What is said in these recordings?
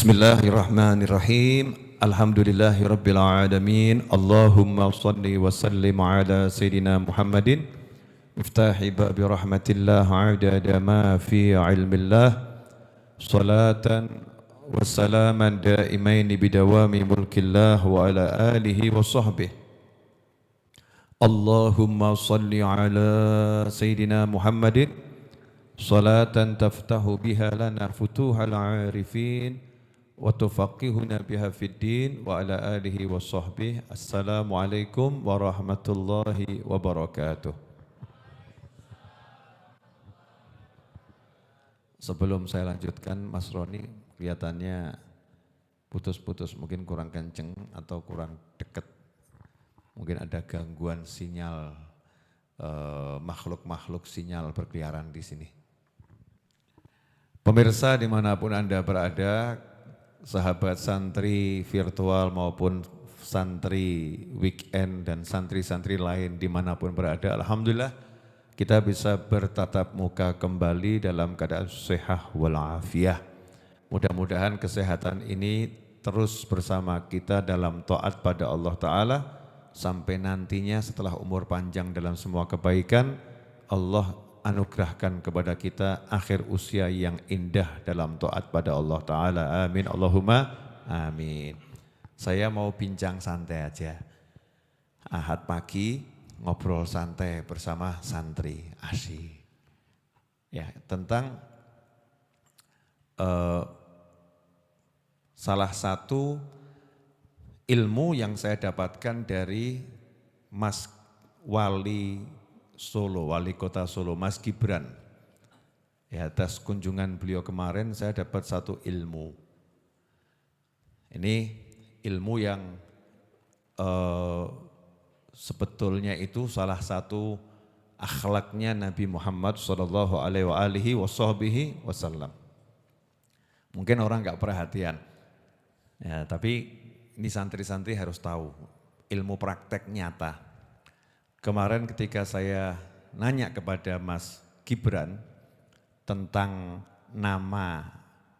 Bismillahirrahmanirrahim. Alhamdulillahirabbil alamin. Allahumma shalli wa sallim ala sayidina Muhammadin miftahi babi rahmatillah adada ma fi ilmillah salatan wa salaman daimaini bidawami mulkillah wa ala alihi wa sahbihi. Allahumma shalli ala sayidina Muhammadin salatan taftahu biha lana futuhal arifin wa tufaqihuna biha fid din wa ala alihi wa sahbihi. Assalamualaikum warahmatullahi wabarakatuh. Sebelum saya lanjutkan, Mas Roni kelihatannya putus-putus, mungkin kurang kenceng atau kurang dekat. Mungkin ada gangguan sinyal, makhluk-makhluk sinyal berkeliaran di sini. Pemirsa dimanapun Anda berada, sahabat santri virtual maupun santri weekend dan santri-santri lain dimanapun berada, alhamdulillah kita bisa bertatap muka kembali dalam keadaan sehat walafiat. Mudah-mudahan kesehatan ini terus bersama kita dalam taat pada Allah Ta'ala sampai nantinya setelah umur panjang dalam semua kebaikan, Allah anugerahkan kepada kita akhir usia yang indah dalam taat pada Allah Ta'ala. Amin. Allahumma amin. Saya mau bincang santai aja. Ahad pagi ngobrol santai bersama santri. Asyik. Ya, tentang salah satu ilmu yang saya dapatkan dari Mas Wali Solo, Wali Kota Solo, Mas Gibran. Ya, atas kunjungan beliau kemarin saya dapat satu ilmu. Ini ilmu yang sebetulnya itu salah satu akhlaknya Nabi Muhammad SAW. Mungkin orang nggak perhatian, ya, tapi ini santri-santri harus tahu ilmu praktek nyata. Kemarin ketika saya nanya kepada Mas Gibran tentang nama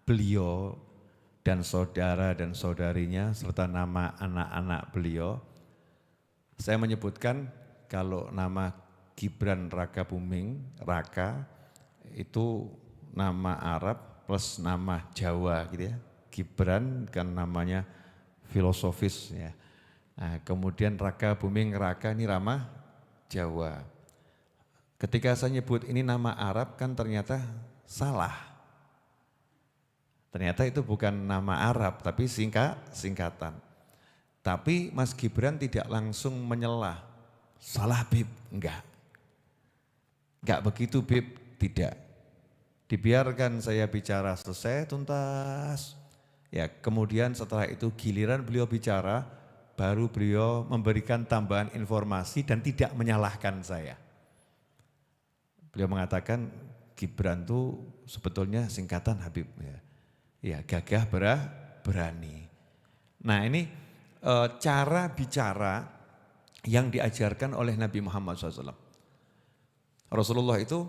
beliau dan saudara dan saudarinya serta nama anak-anak beliau, saya menyebutkan kalau nama Gibran Raka Buming, Raka itu nama Arab plus nama Jawa gitu ya. Gibran kan namanya filosofis ya. Nah, kemudian Raka Buming, Raka ini ramah Jawa. Ketika saya nyebut ini nama Arab kan ternyata salah. Ternyata itu bukan nama Arab tapi singkatan. Tapi Mas Gibran tidak langsung menyela. Salah Bib, enggak. Enggak begitu Bib, tidak. Dibiarkan saya bicara selesai tuntas. Ya, kemudian setelah itu giliran beliau bicara, baru beliau memberikan tambahan informasi dan tidak menyalahkan saya. Beliau mengatakan Gibran itu sebetulnya singkatan Habib. Ya, gagah berani. Nah ini cara bicara yang diajarkan oleh Nabi Muhammad SAW. Rasulullah itu,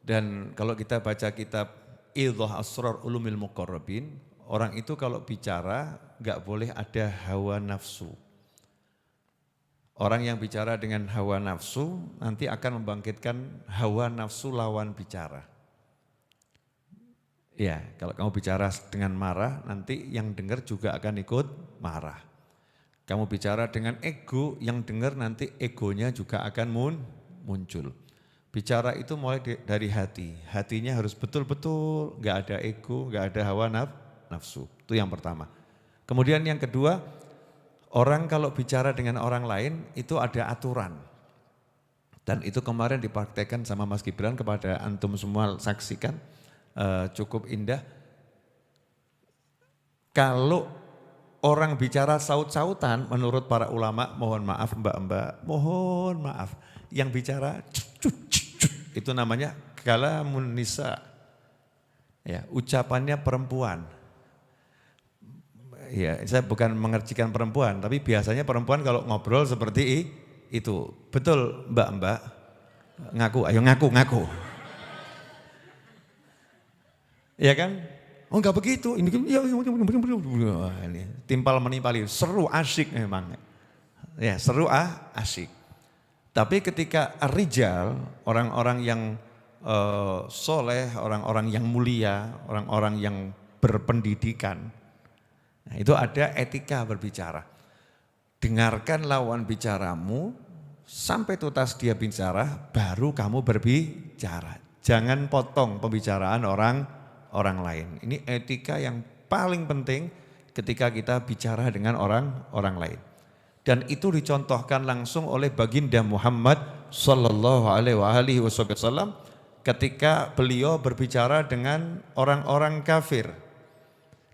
dan kalau kita baca kitab Idhah Asrar Ulumil Muqarrabin, orang itu kalau bicara enggak boleh ada hawa nafsu. Orang yang bicara dengan hawa nafsu nanti akan membangkitkan hawa nafsu lawan bicara. Ya, kalau kamu bicara dengan marah nanti yang dengar juga akan ikut marah. Kamu bicara dengan ego, yang dengar nanti egonya juga akan muncul. Bicara itu mulai dari hati. Hatinya harus betul-betul, enggak ada ego, enggak ada hawa nafsu. Itu yang pertama. Kemudian yang kedua, orang kalau bicara dengan orang lain itu ada aturan. Dan itu kemarin dipraktekkan sama Mas Gibran kepada antum semua saksikan, cukup indah. Kalau orang bicara saut-sautan menurut para ulama, mohon maaf mbak-mbak, mohon maaf. Yang bicara itu namanya kalamun nisa. Ya, ucapannya perempuan. Ya, saya bukan mengercikan perempuan, tapi biasanya perempuan kalau ngobrol seperti itu. Betul mbak-mbak? Ngaku, ayo ngaku. Ya kan? Oh enggak begitu, ini timpal menimpali, seru asyik memang. Ya seru asyik. Tapi ketika rijal, orang-orang yang soleh, orang-orang yang mulia, orang-orang yang berpendidikan, nah, itu ada etika berbicara. Dengarkan lawan bicaramu, sampai tuntas dia bicara, baru kamu berbicara. Jangan potong pembicaraan orang lain. Ini etika yang paling penting ketika kita bicara dengan orang lain. Dan itu dicontohkan langsung oleh baginda Muhammad sallallahu alaihi wasallam ketika beliau berbicara dengan orang-orang kafir.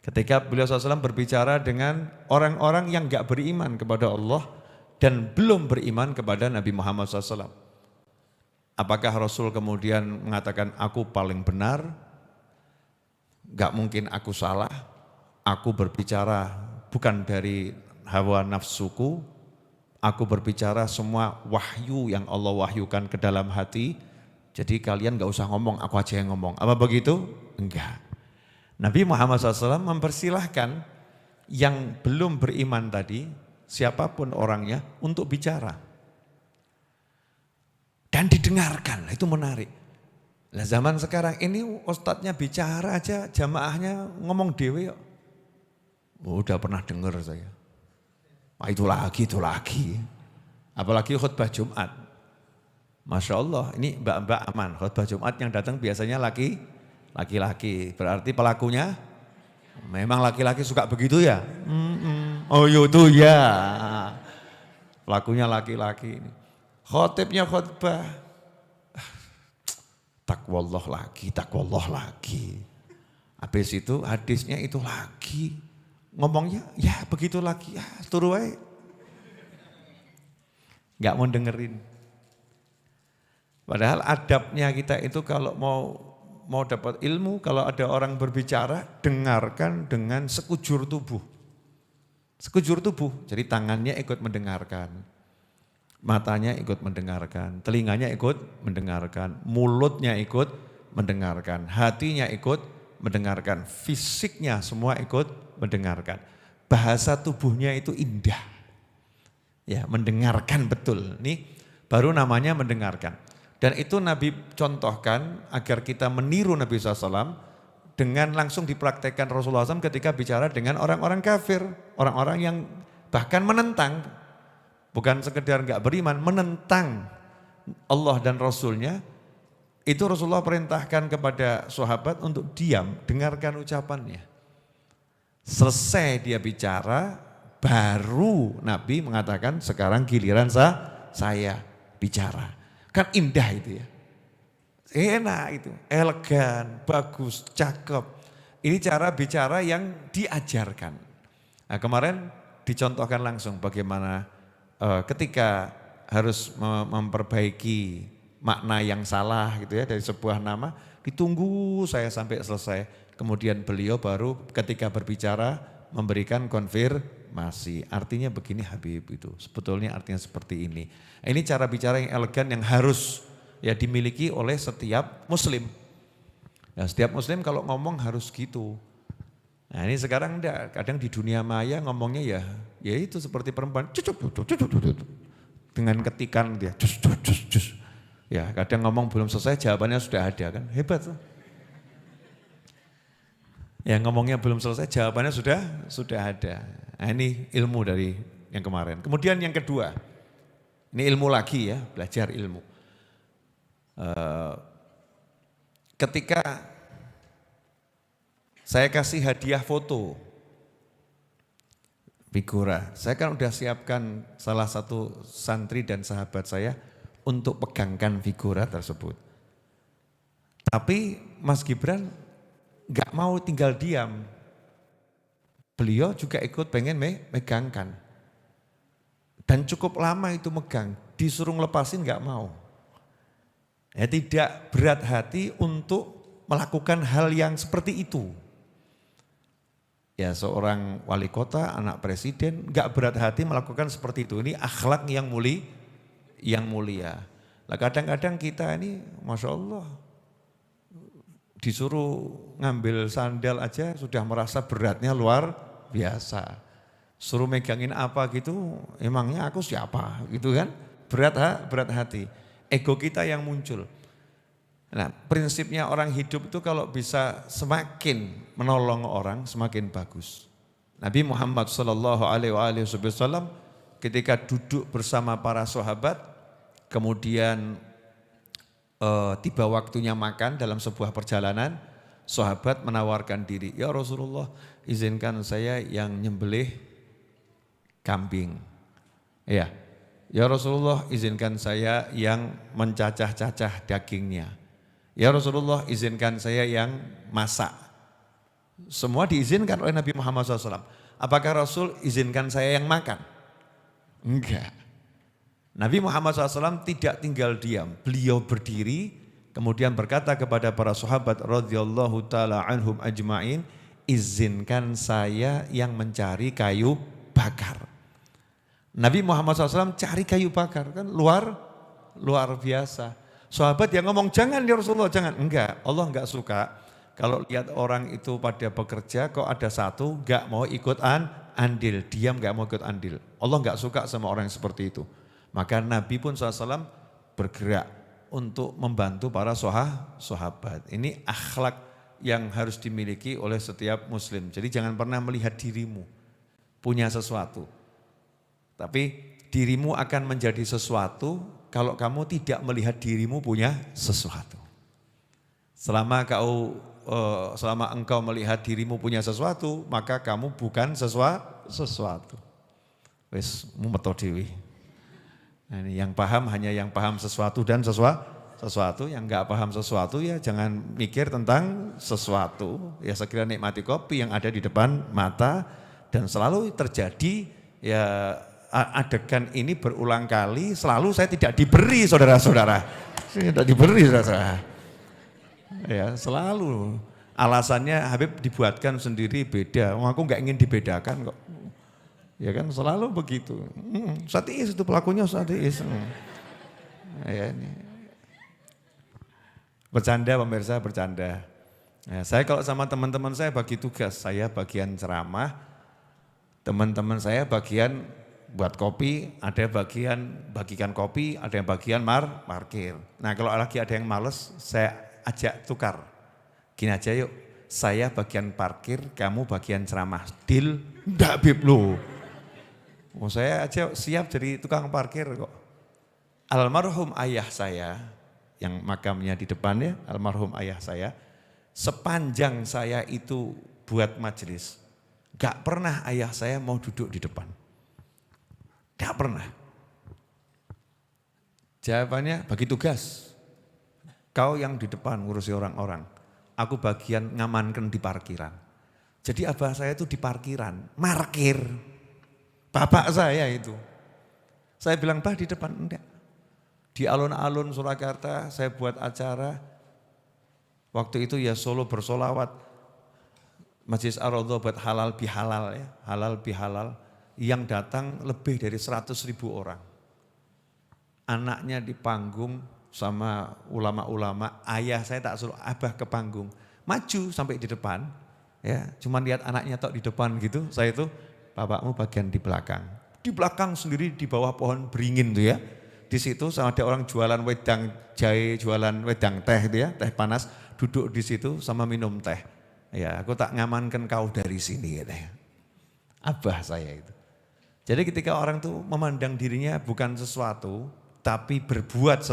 Ketika beliau SAW berbicara dengan orang-orang yang gak beriman kepada Allah dan belum beriman kepada Nabi Muhammad SAW. Apakah Rasul kemudian mengatakan aku paling benar? Gak mungkin aku salah, aku berbicara bukan dari hawa nafsuku, aku berbicara semua wahyu yang Allah wahyukan ke dalam hati, jadi kalian gak usah ngomong, aku aja yang ngomong. Apa begitu? Enggak. Nabi Muhammad SAW mempersilahkan yang belum beriman tadi, siapapun orangnya, untuk bicara. Dan didengarkan, itu menarik. Nah zaman sekarang ini ustadznya bicara aja, jamaahnya ngomong dewe. Oh, udah pernah dengar saya. Wah, itu lagi. Apalagi khutbah Jumat. Masya Allah, ini mbak-mbak aman. Khutbah Jumat yang datang biasanya laki-laki. Berarti pelakunya memang laki-laki suka begitu ya? Oh itu ya. Pelakunya laki-laki. Khotibnya khutbah. Takwallah lagi. Habis itu hadisnya itu lagi. Ngomongnya ya begitu lagi. Ya turu aja. Gak mau dengerin. Padahal adabnya kita itu kalau mau dapat ilmu, kalau ada orang berbicara, dengarkan dengan sekujur tubuh. Sekujur tubuh, jadi tangannya ikut mendengarkan, matanya ikut mendengarkan, telinganya ikut mendengarkan, mulutnya ikut mendengarkan, hatinya ikut mendengarkan, fisiknya semua ikut mendengarkan. Bahasa tubuhnya itu indah. Ya, mendengarkan betul. Ini baru namanya mendengarkan. Dan itu Nabi contohkan agar kita meniru Nabi SAW dengan langsung dipraktekkan Rasulullah SAW ketika bicara dengan orang-orang kafir. Orang-orang yang bahkan menentang, bukan sekedar enggak beriman, menentang Allah dan Rasulnya. Itu Rasulullah perintahkan kepada sahabat untuk diam, dengarkan ucapannya. Selesai dia bicara, baru Nabi mengatakan sekarang giliran saya bicara. Kan indah itu ya, enak itu, elegan, bagus, cakep. Ini cara bicara yang diajarkan. Nah, kemarin dicontohkan langsung bagaimana ketika harus memperbaiki makna yang salah gitu ya dari sebuah nama, ditunggu saya sampai selesai. Kemudian beliau baru ketika berbicara memberikan konfirmasi. Artinya begini Habib itu, sebetulnya artinya seperti ini. Ini cara bicara yang elegan yang harus ya dimiliki oleh setiap muslim. Ya, setiap muslim kalau ngomong harus gitu. Nah ini sekarang enggak, kadang di dunia maya ngomongnya ya itu seperti perempuan. Dengan ketikan dia. Ya kadang ngomong belum selesai jawabannya sudah ada kan, hebat tuh. Ya ngomongnya belum selesai jawabannya sudah ada. Nah ini ilmu dari yang kemarin. Kemudian yang kedua. Ini ilmu lagi ya, belajar ilmu. Ketika saya kasih hadiah foto, figura, saya kan udah siapkan salah satu santri dan sahabat saya untuk pegangkan figura tersebut. Tapi Mas Gibran gak mau tinggal diam. Beliau juga ikut pengen megangkan. Dan cukup lama itu megang, disuruh ngelepasin gak mau. Ya, tidak berat hati untuk melakukan hal yang seperti itu. Ya seorang wali kota, anak presiden gak berat hati melakukan seperti itu. Ini akhlak yang mulia. Nah kadang-kadang kita ini Masya Allah disuruh ngambil sandal aja sudah merasa beratnya luar biasa. Suruh megangin apa gitu, emangnya aku siapa gitu kan. Berat hati. Ego kita yang muncul. Nah, prinsipnya orang hidup itu kalau bisa semakin menolong orang semakin bagus. Nabi Muhammad SAW ketika duduk bersama para sahabat, kemudian tiba waktunya makan dalam sebuah perjalanan, sahabat menawarkan diri, ya Rasulullah izinkan saya yang nyembelih kambing. Ya Rasulullah izinkan saya yang mencacah-cacah dagingnya. Ya Rasulullah izinkan saya yang masak. Semua diizinkan oleh Nabi Muhammad SAW. Apakah Rasul izinkan saya yang makan? Enggak. Nabi Muhammad SAW tidak tinggal diam. Beliau berdiri kemudian berkata kepada para sahabat radhiyallahu taala anhum ajma'in, izinkan saya yang mencari kayu bakar. Nabi Muhammad SAW cari kayu bakar, kan luar biasa. Sahabat yang ngomong jangan ya Rasulullah, jangan. Enggak, Allah enggak suka kalau lihat orang itu pada bekerja kok ada satu enggak mau ikut andil, diam enggak mau ikut andil. Allah enggak suka sama orang yang seperti itu. Maka Nabi pun SAW bergerak untuk membantu para sahabat. Ini akhlak yang harus dimiliki oleh setiap muslim. Jadi jangan pernah melihat dirimu punya sesuatu. Tapi dirimu akan menjadi sesuatu kalau kamu tidak melihat dirimu punya sesuatu. Selama engkau melihat dirimu punya sesuatu, maka kamu bukan sesuatu. Wes mumeto dewi. Nah, ini yang paham hanya yang paham sesuatu dan sesuatu, yang enggak paham sesuatu ya jangan mikir tentang sesuatu. Ya sekiranya nikmati kopi yang ada di depan mata dan selalu terjadi ya adegan ini berulang kali, selalu saya tidak diberi saudara-saudara. Saya tidak diberi saudara-saudara. Ya selalu. Alasannya Habib dibuatkan sendiri beda. Aku enggak ingin dibedakan kok. Ya kan selalu begitu. Satiis itu pelakunya satiis. Ya, ini. Bercanda pemirsa, bercanda. Nah, saya kalau sama teman-teman saya bagi tugas, saya bagian ceramah, teman-teman saya bagian buat kopi, ada bagian bagikan kopi, ada yang bagian parkir. Nah kalau lagi ada yang males, saya ajak tukar. Gini aja yuk, saya bagian parkir, kamu bagian ceramah. Deal? Enggak Bib lu. Oh, saya aja siap jadi tukang parkir kok. Almarhum ayah saya, yang makamnya di depan ya, almarhum ayah saya, sepanjang saya itu buat majelis, gak pernah ayah saya mau duduk di depan. Gak pernah. Jawabannya bagi tugas. Kau yang di depan ngurusi orang-orang. Aku bagian ngamankan di parkiran. Jadi abah saya itu di parkiran, markir. Bapak saya itu. Saya bilang, bah di depan, enggak. Di alun-alun Surakarta saya buat acara. Waktu itu ya Solo bersolawat. Majlis Ar-Raudhah buat halal bihalal ya, halal bihalal. Yang datang lebih dari 100.000 orang. Anaknya di panggung sama ulama-ulama, ayah saya tak suruh abah ke panggung. Maju sampai di depan, ya, cuman lihat anaknya tok di depan gitu, saya itu bapakmu bagian di belakang. Di belakang sendiri di bawah pohon beringin tuh ya. Di situ sama ada orang jualan wedang jahe, jualan wedang teh itu ya, teh panas, duduk di situ sama minum teh. Ya, aku tak ngamankan kau dari sini gitu ya. Abah saya itu. Jadi ketika orang tuh memandang dirinya bukan sesuatu, tapi berbuat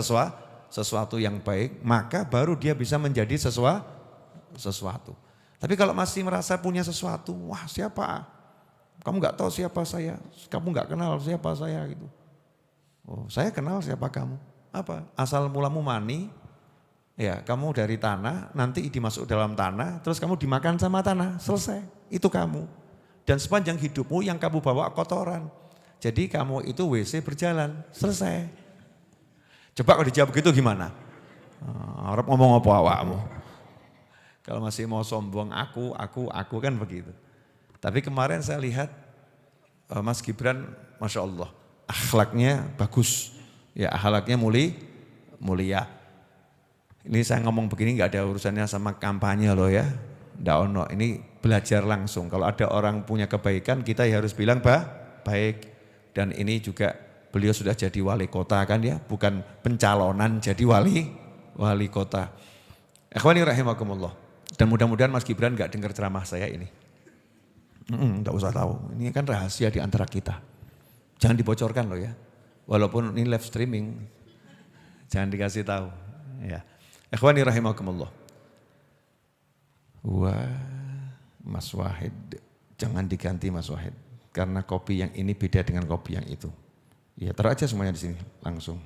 sesuatu yang baik, maka baru dia bisa menjadi sesuatu. Tapi kalau masih merasa punya sesuatu, wah siapa? Kamu nggak tahu siapa saya, kamu nggak kenal siapa saya gitu. Oh, saya kenal siapa kamu. Apa? Asal mulamu mani, ya kamu dari tanah, nanti dimasuk dalam tanah, terus kamu dimakan sama tanah, selesai. Itu kamu. Dan sepanjang hidupmu yang kamu bawa kotoran. Jadi kamu itu WC berjalan, selesai. Coba kalau dijawab begitu gimana? Harap ngomong apa awakmu? Kalau masih mau sombong aku kan begitu. Tapi kemarin saya lihat Mas Gibran, Masya Allah, akhlaknya bagus. Ya akhlaknya mulia. Ini saya ngomong begini nggak ada urusannya sama kampanye loh ya. Nggak ono, ini belajar langsung. Kalau ada orang punya kebaikan kita ya harus bilang baik. Dan ini juga beliau sudah jadi wali kota kan ya, bukan pencalonan jadi wali kota. Ikhwani rahimakumullah. Dan mudah-mudahan Mas Gibran nggak dengar ceramah saya ini. Nggak usah tahu, ini kan rahasia di antara kita. Jangan dibocorkan loh ya. Walaupun ini live streaming, jangan dikasih tahu. Ya. Ikhwani rahimakumullah. Wah, Mas Wahid, jangan diganti Mas Wahid. Karena kopi yang ini beda dengan kopi yang itu. Ya taruh aja semuanya di sini langsung.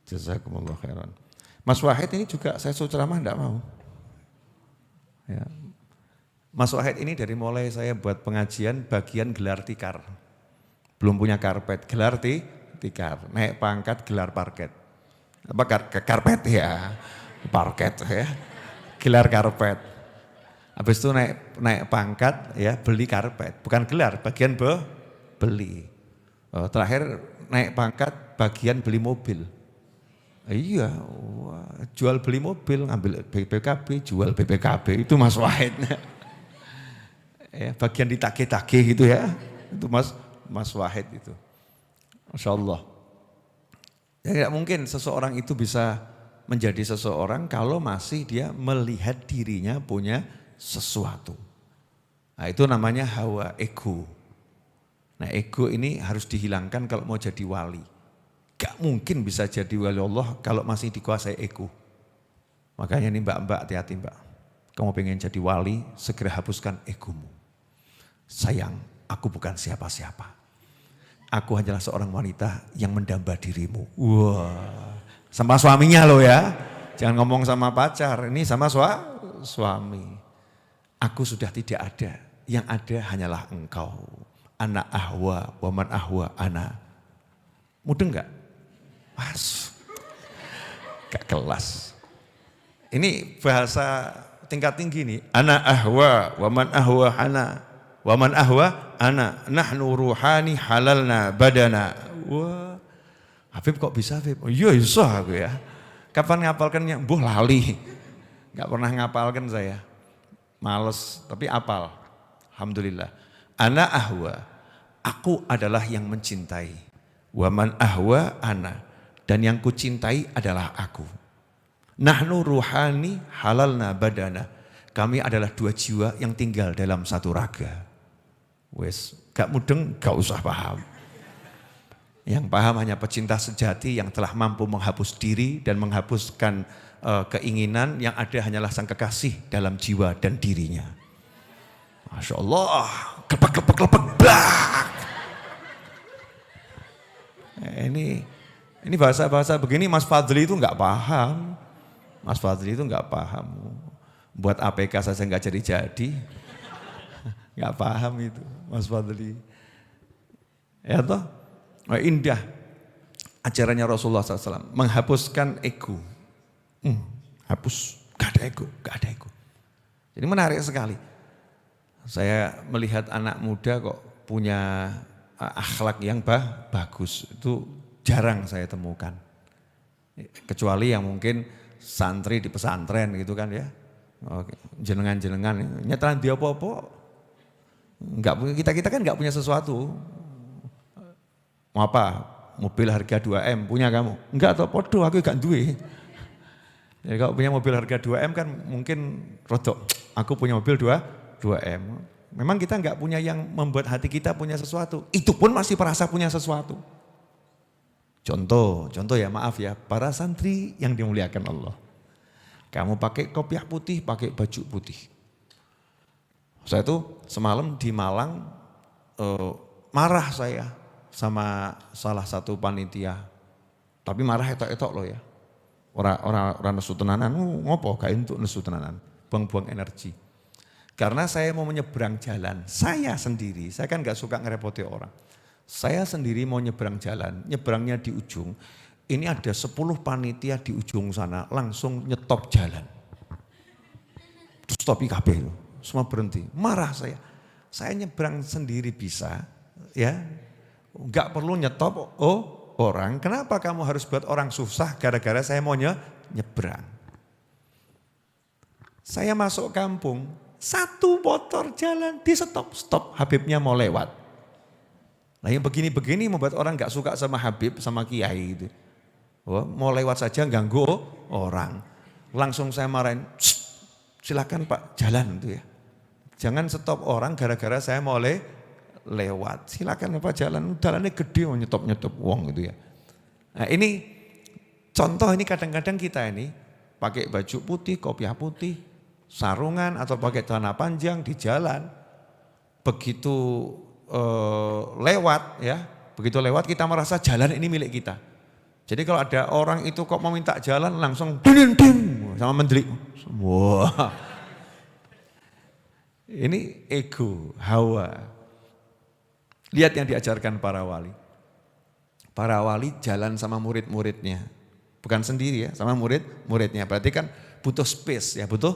Jazakumullah khairan. Mas Wahid ini juga saya suruh ceramah enggak mau. Ya. Mas Wahid ini dari mulai saya buat pengajian bagian gelar tikar. Belum punya karpet, gelar tikar. Naik pangkat gelar parket. Apa karpet ya, parket ya. Gelar karpet. Habis itu naik pangkat ya beli karpet, bukan gelar, bagian beli. Terakhir naik pangkat bagian beli mobil. Iya, jual beli mobil, ngambil BPKB, jual BPKB, itu Mas Wahid. Ya, bagian ditagih-tagih gitu ya, itu Mas Wahid itu. Masya Allah. Ya, tidak mungkin seseorang itu bisa menjadi seseorang kalau masih dia melihat dirinya punya sesuatu. Nah itu namanya hawa, ego. Nah ego ini harus dihilangkan kalau mau jadi wali. Gak mungkin bisa jadi wali Allah kalau masih dikuasai ego. Makanya ini mbak-mbak hati-hati mbak. Kamu pengen jadi wali, segera hapuskan egomu. Sayang, aku bukan siapa-siapa. Aku hanyalah seorang wanita yang mendamba dirimu. Wah, sama suaminya loh ya. Jangan ngomong sama pacar, ini sama suami. Aku sudah tidak ada, yang ada hanyalah engkau. Ana ahwa, waman ahwa ana. Mudeng enggak? Mas, gak kelas. Ini bahasa tingkat tinggi nih. Ana ahwa, waman ahwa ana. Waman ahwa ana. Nahnu ruhani halalna badana. Wah, Habib kok bisa Habib? Oh iya bisa aku ya. Kapan ngapalkannya? Mbuh lali. Gak pernah ngapalkan saya. Males, tapi apal. Alhamdulillah. Ana ahwa, aku adalah yang mencintai. Waman ahwa ana, dan yang kucintai adalah aku. Nahnu ruhani halalna badana. Kami adalah dua jiwa yang tinggal dalam satu raga. Wes, gak mudeng, gak usah paham. Yang paham hanya pecinta sejati yang telah mampu menghapus diri dan menghapuskan keinginan, yang ada hanyalah sang kekasih dalam jiwa dan dirinya. Masya Allah, klepek, blak. Ini bahasa-bahasa begini Mas Fadli itu enggak paham. Mas Fadli itu enggak paham. Buat APK saja enggak jadi-jadi. Enggak paham itu Mas Fadli. Ya toh, indah ajarannya Rasulullah SAW, menghapuskan ego. Hapus, gak ada ego. Jadi menarik sekali. Saya melihat anak muda kok punya akhlak yang bagus, itu jarang saya temukan. Kecuali yang mungkin santri di pesantren gitu kan ya. Jenengan-jenengan, nyetaran dia apa-apa. Kita kan enggak punya sesuatu. Mau apa? Mobil harga 2M punya kamu? Enggak toh, podo aku gak duwe. Jadi kalau punya mobil harga 2M kan mungkin rodok, aku punya mobil 2M. Memang kita enggak punya yang membuat hati kita punya sesuatu. Itu pun masih merasa punya sesuatu. Contoh ya, maaf ya, para santri yang dimuliakan Allah. Kamu pakai kopiah putih, pakai baju putih. Saya tuh semalam di Malang marah saya sama salah satu panitia. Tapi marah etok-etok loh ya. Orang nesu tenanan, ngopo gak untuk nesu tenanan, buang-buang energi. Karena saya mau menyeberang jalan, saya sendiri, saya kan gak suka ngerepoti orang. Saya sendiri mau nyeberang jalan, nyeberangnya di ujung, ini ada 10 panitia di ujung sana, langsung nyetop jalan. Stop IKB itu, semua berhenti, marah saya nyeberang sendiri bisa, ya, gak perlu nyetop, orang, kenapa kamu harus buat orang susah gara-gara saya mau nyebrang? Saya masuk kampung, satu motor jalan di stop Habibnya mau lewat. Nah yang begini-begini membuat orang gak suka sama Habib, sama Kiai gitu. Oh, mau lewat saja ganggu orang. Langsung saya marahin, silakan Pak jalan itu ya. Jangan stop orang gara-gara saya mau lewat. Silakan Pak jalan, jalannya gede mau nyetop uang gitu ya. Nah ini contoh ini kadang-kadang kita ini pakai baju putih, kopiah putih, sarungan atau pakai celana panjang di jalan. Begitu lewat ya, begitu lewat kita merasa jalan ini milik kita. Jadi kalau ada orang itu kok mau minta jalan langsung ding sama mendelik. Wah. Ini ego, hawa. Lihat yang diajarkan para wali. Para wali jalan sama murid-muridnya. Bukan sendiri ya, sama murid-muridnya. Berarti kan butuh space ya, butuh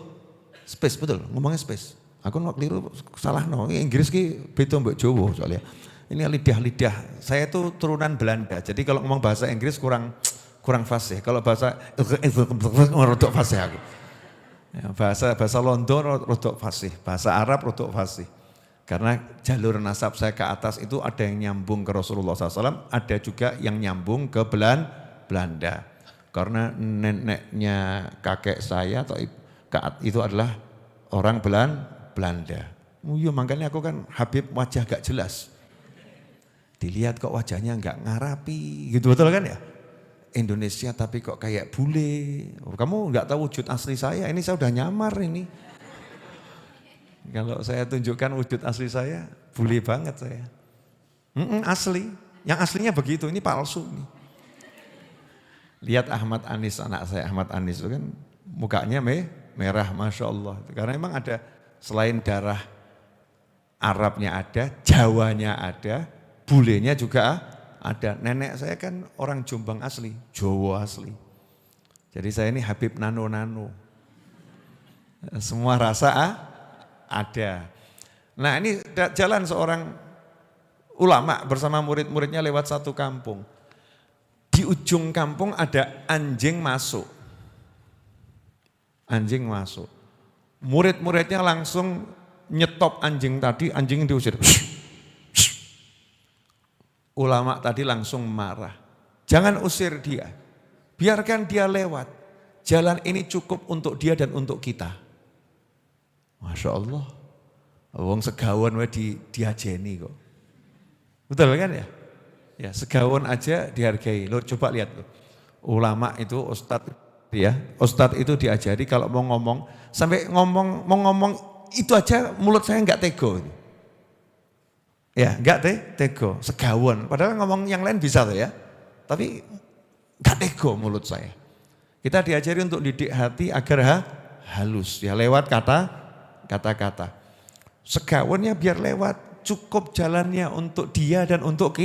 space, betul. Ngomongnya space. Aku nggak keliru, salah no. Inggris ki beda mbok Jawa soalnya. Ini lidah-lidah. Saya itu turunan Belanda. Jadi kalau ngomong bahasa Inggris kurang fasih. Kalau bahasa rodok fasih aku. Ya, bahasa London rodok fasih. Bahasa Arab rodok fasih. Karena jalur nasab saya ke atas itu ada yang nyambung ke Rasulullah SAW, ada juga yang nyambung ke Belanda. Karena neneknya kakek saya atau itu adalah orang Belanda. Oh iya makanya aku kan Habib wajah gak jelas. Dilihat kok wajahnya gak ngarapi gitu, betul kan ya? Indonesia tapi kok kayak bule. Oh, kamu gak tahu wujud asli saya, ini saya udah nyamar ini. Kalau saya tunjukkan wujud asli saya, bule banget saya. Asli, yang aslinya begitu, ini palsu nih. Lihat Ahmad Anis, anak saya Ahmad Anis itu kan mukanya merah, Masya Allah. Karena memang ada selain darah Arabnya ada, Jawanya ada, bulenya juga ada. Nenek saya kan orang Jombang asli, Jawa asli. Jadi saya ini Habib nano-nano. Semua rasa ada. Nah ini jalan seorang ulama bersama murid-muridnya lewat satu kampung. Di ujung kampung ada anjing masuk. Anjing masuk. Murid-muridnya langsung nyetop anjing tadi, anjing diusir. Ulama tadi langsung marah. Jangan usir dia. Biarkan dia lewat. Jalan ini cukup untuk dia dan untuk kita. Masya Allah. Wong segawon diajeni kok. Betul kan ya? Ya, segawon aja dihargai. Lo coba lihat loh. Ulama itu ustadz ya, ustadz itu diajari kalau mau ngomong sampai mau ngomong itu aja mulut saya enggak tego. Ya, enggak tego, segawon. Padahal ngomong yang lain bisa tuh ya. Tapi enggak tego mulut saya. Kita diajari untuk didik hati agar halus ya lewat kata-kata. Segawonnya biar lewat, cukup jalannya untuk dia dan untuk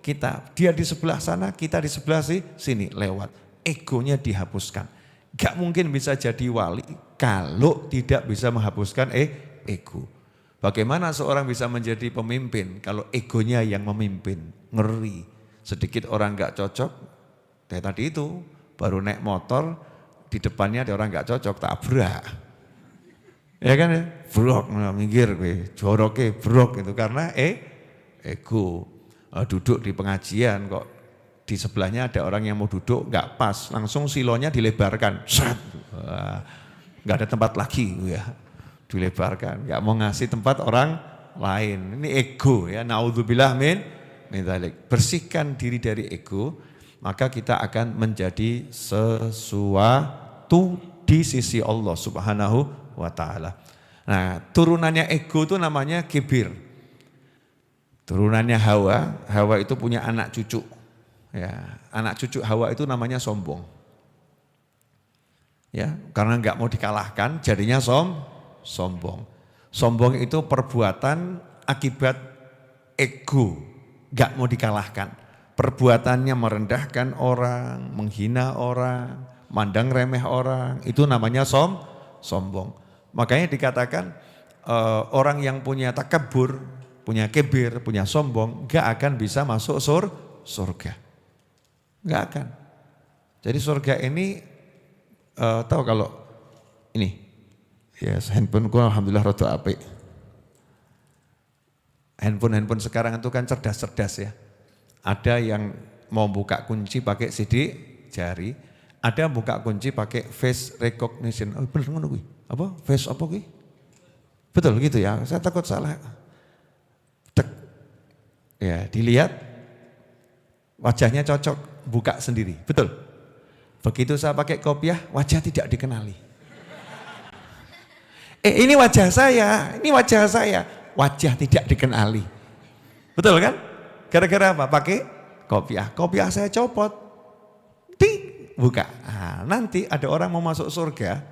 kita. Dia di sebelah sana, kita di sebelah sini lewat. Egonya dihapuskan. Gak mungkin bisa jadi wali kalau tidak bisa menghapuskan ego. Bagaimana seorang bisa menjadi pemimpin kalau egonya yang memimpin? Ngeri. Sedikit orang gak cocok, kayak tadi itu baru naik motor, di depannya ada orang gak cocok, tabrak. Ya kan ya, brok, minggir gue, joroke brok itu karena ego. Duduk di pengajian kok di sebelahnya ada orang yang mau duduk gak pas, langsung silonya dilebarkan, gak ada tempat lagi ya. Dilebarkan, gak mau ngasih tempat orang lain. Ini ego ya, naudzubillah min dzalik. Bersihkan diri dari ego, maka kita akan menjadi sesuatu di sisi Allah Subhanahu wa taala. Nah, turunannya ego itu namanya kibir. Turunannya Hawa itu punya anak cucu. Ya, anak cucu Hawa itu namanya sombong. Ya, karena nggak mau dikalahkan, jadinya sombong. Sombong itu perbuatan akibat ego, gak mau dikalahkan. Perbuatannya merendahkan orang, menghina orang, mandang remeh orang, itu namanya sombong. Makanya dikatakan orang yang punya takabur, punya kibir, punya sombong, gak akan bisa masuk surga. Gak akan. Jadi surga ini tahu kalau ini Yes, handphoneku alhamdulillah rada apik. Handphone sekarang itu kan cerdas-cerdas ya. Ada yang mau buka kunci pakai sidik jari, ada buka kunci pakai face recognition. Oh bener ngono kuwi. Apa? Face apa kuwi? Betul gitu ya. Saya takut salah. Tek. Ya, dilihat wajahnya cocok, buka sendiri. Betul. Begitu saya pakai kopiah, wajah tidak dikenali. Ini wajah saya, wajah tidak dikenali. Betul kan? Gara-gara apa? Pakai kopiah. Kopiah saya copot. Buka. Nah, nanti ada orang mau masuk surga,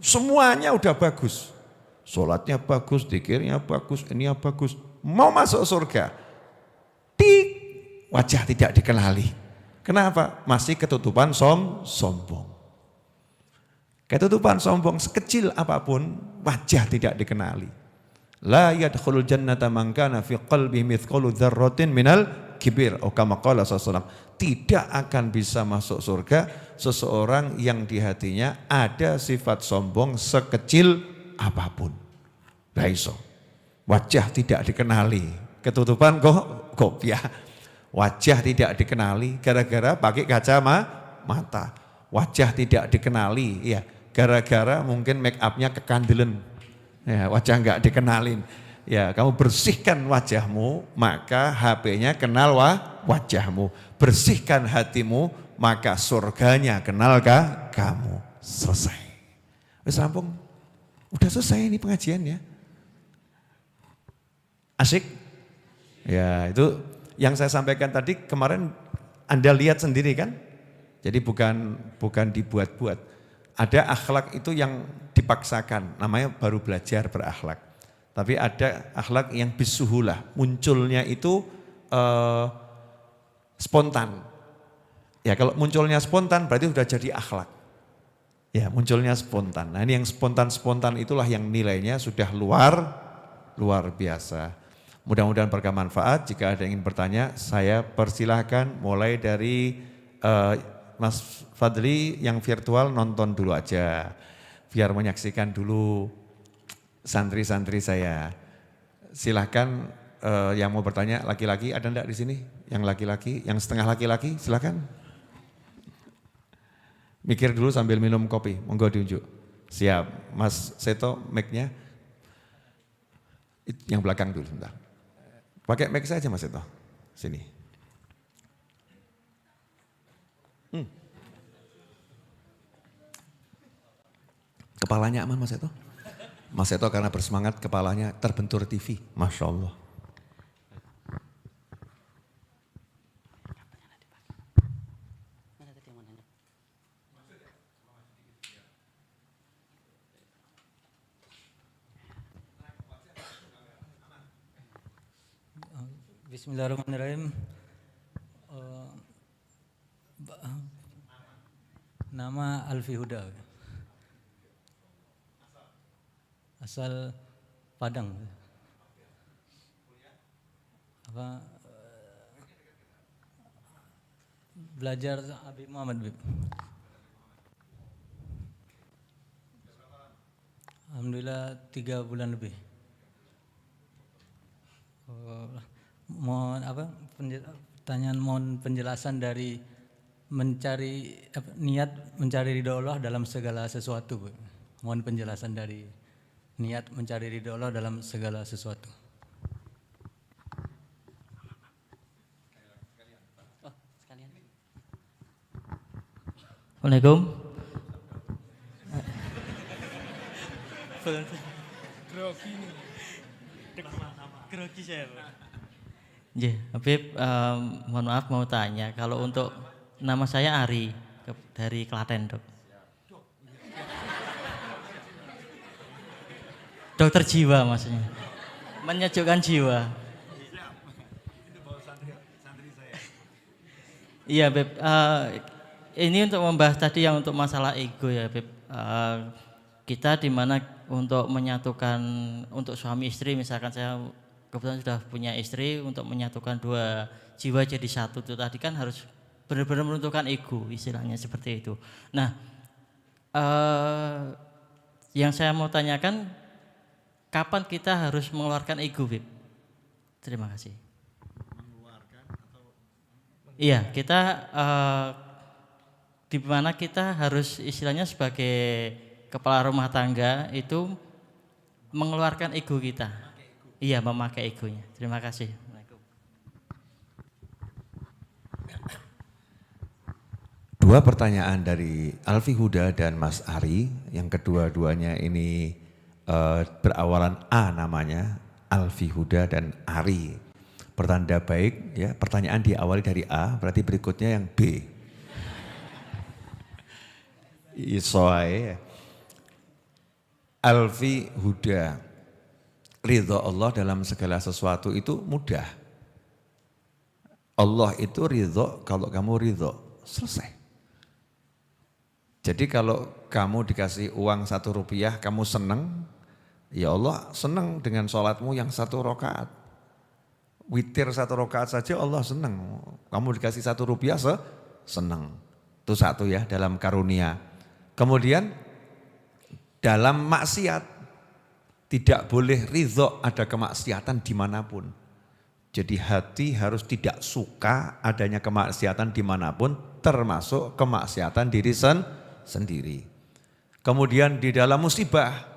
semuanya udah bagus. Sholatnya bagus, zikirnya bagus, ininya bagus. Mau masuk surga. Wajah tidak dikenali. Kenapa? Masih ketutupan sombong. Ketutupan sombong sekecil apapun, wajah tidak dikenali. La yadkhulul jannata man kana fi qalbihi mithqalu dzarratin minal kibir. Kama qala sallallahu. Tidak akan bisa masuk surga seseorang yang di hatinya ada sifat sombong sekecil apapun. Lah iso. Wajah tidak dikenali, ketutupan kopiah. Wajah tidak dikenali gara-gara pakai kacamata. Wajah tidak dikenali, ya gara-gara mungkin make upnya kekandelen. Ya, wajah enggak dikenalin. Ya, kamu bersihkan wajahmu, maka HP-nya kenal wajahmu. Bersihkan hatimu, maka surganya kenalkah kamu. Selesai. Wis rampung. Udah selesai ini pengajiannya. Asik? Ya, itu yang saya sampaikan tadi kemarin Anda lihat sendiri kan? Jadi bukan dibuat-buat. Ada akhlak itu yang dipaksakan, namanya baru belajar berakhlak. Tapi ada akhlak yang bisuhulah, munculnya itu spontan. Ya kalau munculnya spontan berarti sudah jadi akhlak. Ya munculnya spontan. Nah ini yang spontan itulah yang nilainya sudah luar biasa. Mudah-mudahan bermanfaat. Jika ada yang ingin bertanya, saya persilahkan mulai dari Mas Fadli yang virtual nonton dulu aja. Biar menyaksikan dulu santri-santri saya. Silahkan yang mau bertanya laki-laki ada enggak di sini? Yang laki-laki, yang setengah laki-laki silahkan. Mikir dulu sambil minum kopi, monggo diunjuk. Siap, Mas Seto mic-nya. Yang belakang dulu sebentar. Pakai mic saja Mas Seto, sini. Kepalanya aman Mas Seto? Mas Seto karena bersemangat kepalanya terbentur TV, Masya Allah. Bismillahirrahmanirrahim. Nama Alfi Huda. Asal Padang. Belajar Habib Muhammad Bib. Alhamdulillah 3 bulan lebih. Mohon penjelasan dari niat mencari ridho Allah dalam segala sesuatu. Bu. Mohon penjelasan dari niat mencari ridho Allah dalam segala sesuatu. Assalamualaikum. Grogi saya. Habib, mohon maaf mau tanya, kalau untuk nama saya Ari dari Klaten, Dok. Dokter jiwa maksudnya, menyejukkan jiwa. Iya, Beb. Ini untuk membahas tadi yang untuk masalah ego ya, Beb. Kita dimana untuk menyatukan untuk suami istri, misalkan saya kebetulan sudah punya istri, untuk menyatukan dua jiwa jadi satu itu tadi kan harus benar-benar menentukan ego, istilahnya seperti itu. Nah, Yang saya mau tanyakan, kapan kita harus mengeluarkan ego, Bib? Terima kasih. Iya, kita di mana kita harus istilahnya sebagai kepala rumah tangga itu mengeluarkan ego kita. Iya, memakai egonya. Terima kasih. Dua pertanyaan dari Alfi Huda dan Mas Ari, yang kedua-duanya ini berawalan A namanya, Alfi Huda dan Ari. Pertanda baik, ya. Pertanyaan diawali dari A, berarti berikutnya yang B. Isoai. Alfi Huda, ridho Allah dalam segala sesuatu itu mudah. Allah itu ridho kalau kamu ridho, selesai. Jadi kalau kamu dikasih uang 1 rupiah, kamu senang, ya Allah senang dengan sholatmu yang 1 rakaat. Witir 1 rakaat saja Allah senang. Kamu dikasih 1 rupiah senang. Itu satu ya dalam karunia. Kemudian dalam maksiat tidak boleh ridho ada kemaksiatan dimanapun. Jadi hati harus tidak suka adanya kemaksiatan dimanapun, termasuk kemaksiatan diri sendiri. Kemudian di dalam musibah,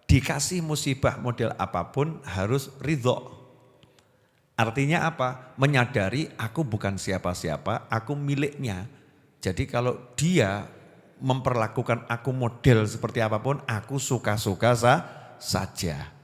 dikasih musibah model apapun harus ridho. Artinya apa? Menyadari aku bukan siapa-siapa, aku miliknya. Jadi kalau dia memperlakukan aku model seperti apapun, aku suka-suka saja.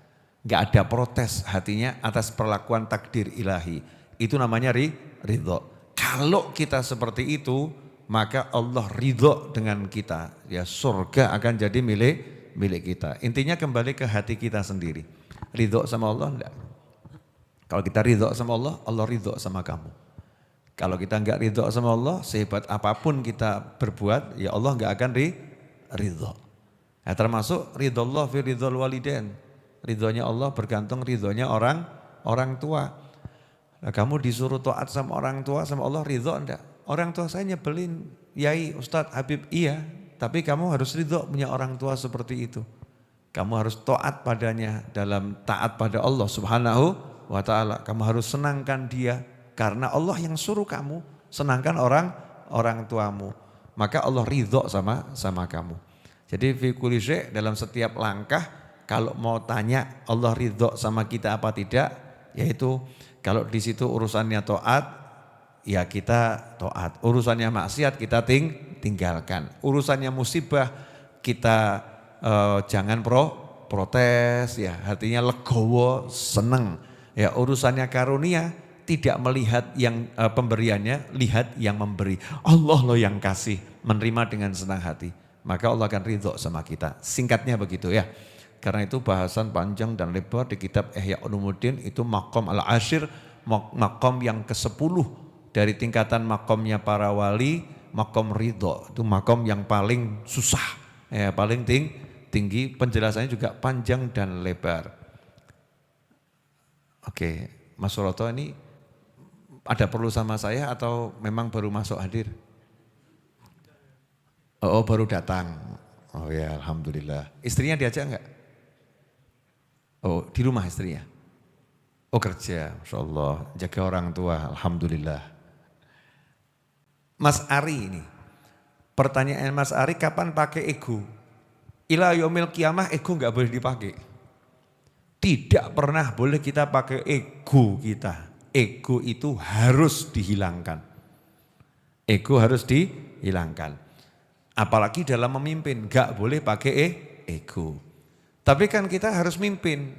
Enggak ada protes hatinya atas perlakuan takdir ilahi. Itu namanya ridho. Kalau kita seperti itu, maka Allah ridho dengan kita. Ya, surga akan jadi milik kita. Intinya kembali ke hati kita sendiri. Ridho sama Allah enggak? Kalau kita ridho sama Allah, Allah ridho sama kamu. Kalau kita enggak ridho sama Allah, sehebat apapun kita berbuat, ya Allah enggak akan ridho. Nah, termasuk ridho Allah fi ridhol walidain. Ridhonya Allah bergantung ridhonya orang tua. Nah, kamu disuruh taat sama orang tua, sama Allah ridho enggak? Orang tua saya nyebelin, Yai, Ustadz, Habib, iya. Tapi kamu harus ridho punya orang tua seperti itu. Kamu harus taat padanya dalam taat pada Allah Subhanahu wa ta'ala. Kamu harus senangkan dia karena Allah yang suruh kamu senangkan orang tuamu. Maka Allah ridho sama kamu. Jadi fi kulli syai' dalam setiap langkah kalau mau tanya Allah ridho sama kita apa tidak, yaitu kalau di situ urusannya taat, ya kita taat. Urusannya maksiat kita tinggalkan. Urusannya musibah kita jangan protes ya, artinya legowo, seneng. Ya, urusannya karunia tidak melihat yang pemberiannya, lihat yang memberi. Allah loh yang kasih, menerima dengan senang hati. Maka Allah akan ridho sama kita. Singkatnya begitu ya. Karena itu bahasan panjang dan lebar di kitab Ihya Ulumuddin itu maqam al-ashir, maqam yang ke-10 dari tingkatan maqamnya para wali, maqam ridho. Itu maqam yang paling susah, ya, paling tinggi, penjelasannya juga panjang dan lebar. Oke, Mas Suroto ini ada perlu sama saya atau memang baru masuk hadir? Oh, baru datang. Oh ya, alhamdulillah. Istrinya diajak enggak? Oh, di rumah istrinya? Oh, kerja, Masya Allah, jaga orang tua, alhamdulillah. Mas Ari ini, pertanyaan Mas Ari, kapan pakai ego? Ila yaumil qiyamah ego enggak boleh dipakai. Tidak pernah boleh kita pakai ego kita. Ego itu harus dihilangkan. Ego harus dihilangkan. Apalagi dalam memimpin, enggak boleh pakai ego. Tapi kan kita harus mimpin.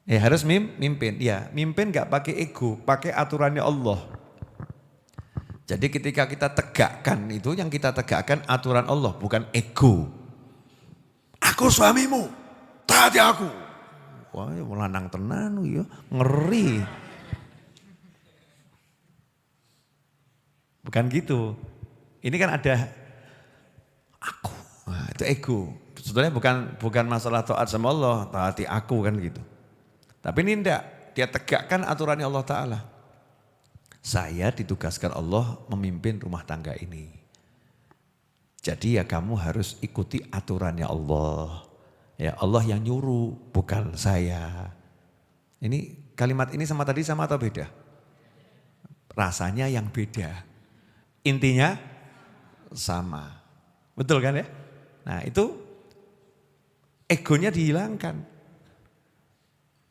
Ya harus mimpin. Ya, mimpin enggak pakai ego, pakai aturannya Allah. Jadi ketika kita tegakkan itu, yang kita tegakkan aturan Allah, bukan ego. Aku suamimu, taati aku. Wah, ya lanang tenan ya, ngeri. Bukan gitu. Ini kan ada aku. Nah, itu ego. Sebetulnya bukan masalah taat sama Allah, taati aku kan gitu. Tapi ini enggak, dia tegakkan aturannya Allah Ta'ala. Saya ditugaskan Allah memimpin rumah tangga ini. Jadi ya kamu harus ikuti aturannya Allah. Ya Allah yang nyuruh, bukan saya. Ini kalimat ini sama tadi sama atau beda? Rasanya yang beda. Intinya sama. Betul kan ya? Nah itu egonya dihilangkan.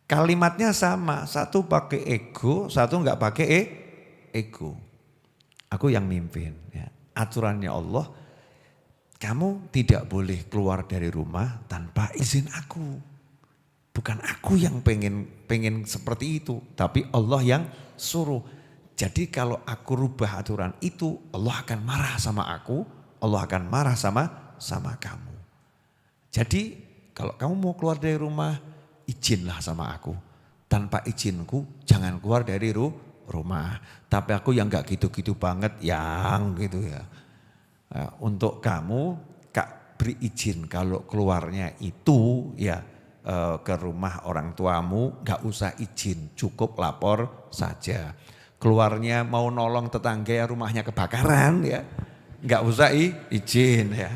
Kalimatnya sama, satu pakai ego, satu enggak pakai ego. Aku yang mimpin. Ya. Aturannya Allah, kamu tidak boleh keluar dari rumah tanpa izin aku. Bukan aku yang pengen seperti itu, tapi Allah yang suruh. Jadi kalau aku rubah aturan itu, Allah akan marah sama aku, Allah akan marah sama kamu. Jadi kalau kamu mau keluar dari rumah, izinlah sama aku. Tanpa izinku, jangan keluar dari rumah. Tapi aku yang gak gitu-gitu banget, yang gitu ya. Nah, untuk kamu, Kak beri izin kalau keluarnya itu ya ke rumah orang tuamu, gak usah izin, cukup lapor saja. Keluarnya mau nolong tetangga ya rumahnya kebakaran ya, gak usah izin ya.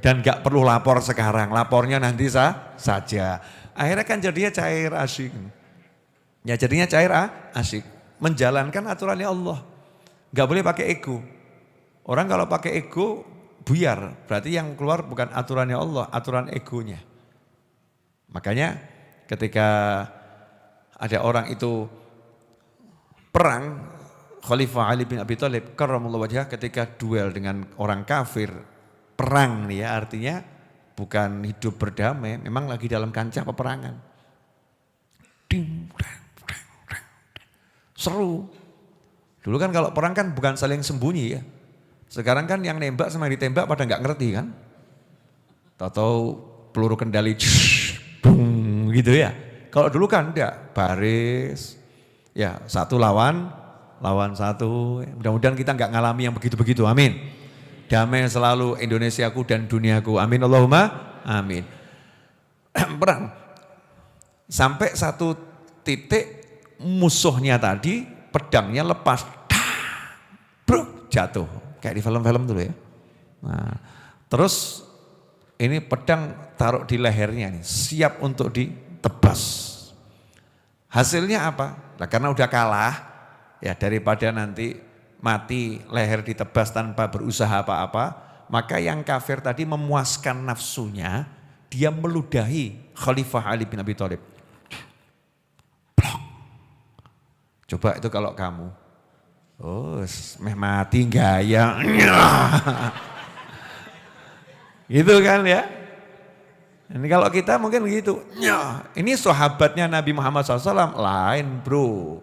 Dan gak perlu lapor sekarang, lapornya nanti saja. Akhirnya kan jadinya cair asyik. Ya jadinya cair asyik. Menjalankan aturannya Allah. Gak boleh pakai ego. Orang kalau pakai ego buyar. Berarti yang keluar bukan aturannya Allah, aturan egonya. Makanya ketika ada orang itu perang, Khalifah Ali bin Abi Thalib karramallahu wajhah ketika duel dengan orang kafir, perang nih ya artinya bukan hidup berdamai, memang lagi dalam kancah peperangan. Seru. Dulu kan kalau perang kan bukan saling sembunyi ya. Sekarang kan yang nembak sama yang ditembak pada nggak ngerti kan. Tahu-tahu peluru kendali gitu ya. Kalau dulu kan enggak, baris. Ya, satu lawan satu. Mudah-mudahan kita nggak ngalami yang begitu-begitu. Amin. Damai selalu Indonesiaku dan duniaku. Amin Allahumma amin. Perang. Sampai satu titik musuhnya tadi pedangnya lepas. Bruk, jatuh. Kayak di film-film dulu ya. Nah, terus ini pedang taruh di lehernya nih, siap untuk ditebas. Hasilnya apa? Nah, karena udah kalah, ya daripada nanti mati leher ditebas tanpa berusaha apa-apa, maka yang kafir tadi memuaskan nafsunya, dia meludahi Khalifah Ali bin Abi Thalib. Coba itu kalau kamu, oh meh mati gaya, gitu kan ya. Ini kalau kita mungkin begitu, ini sahabatnya Nabi Muhammad SAW lain bro.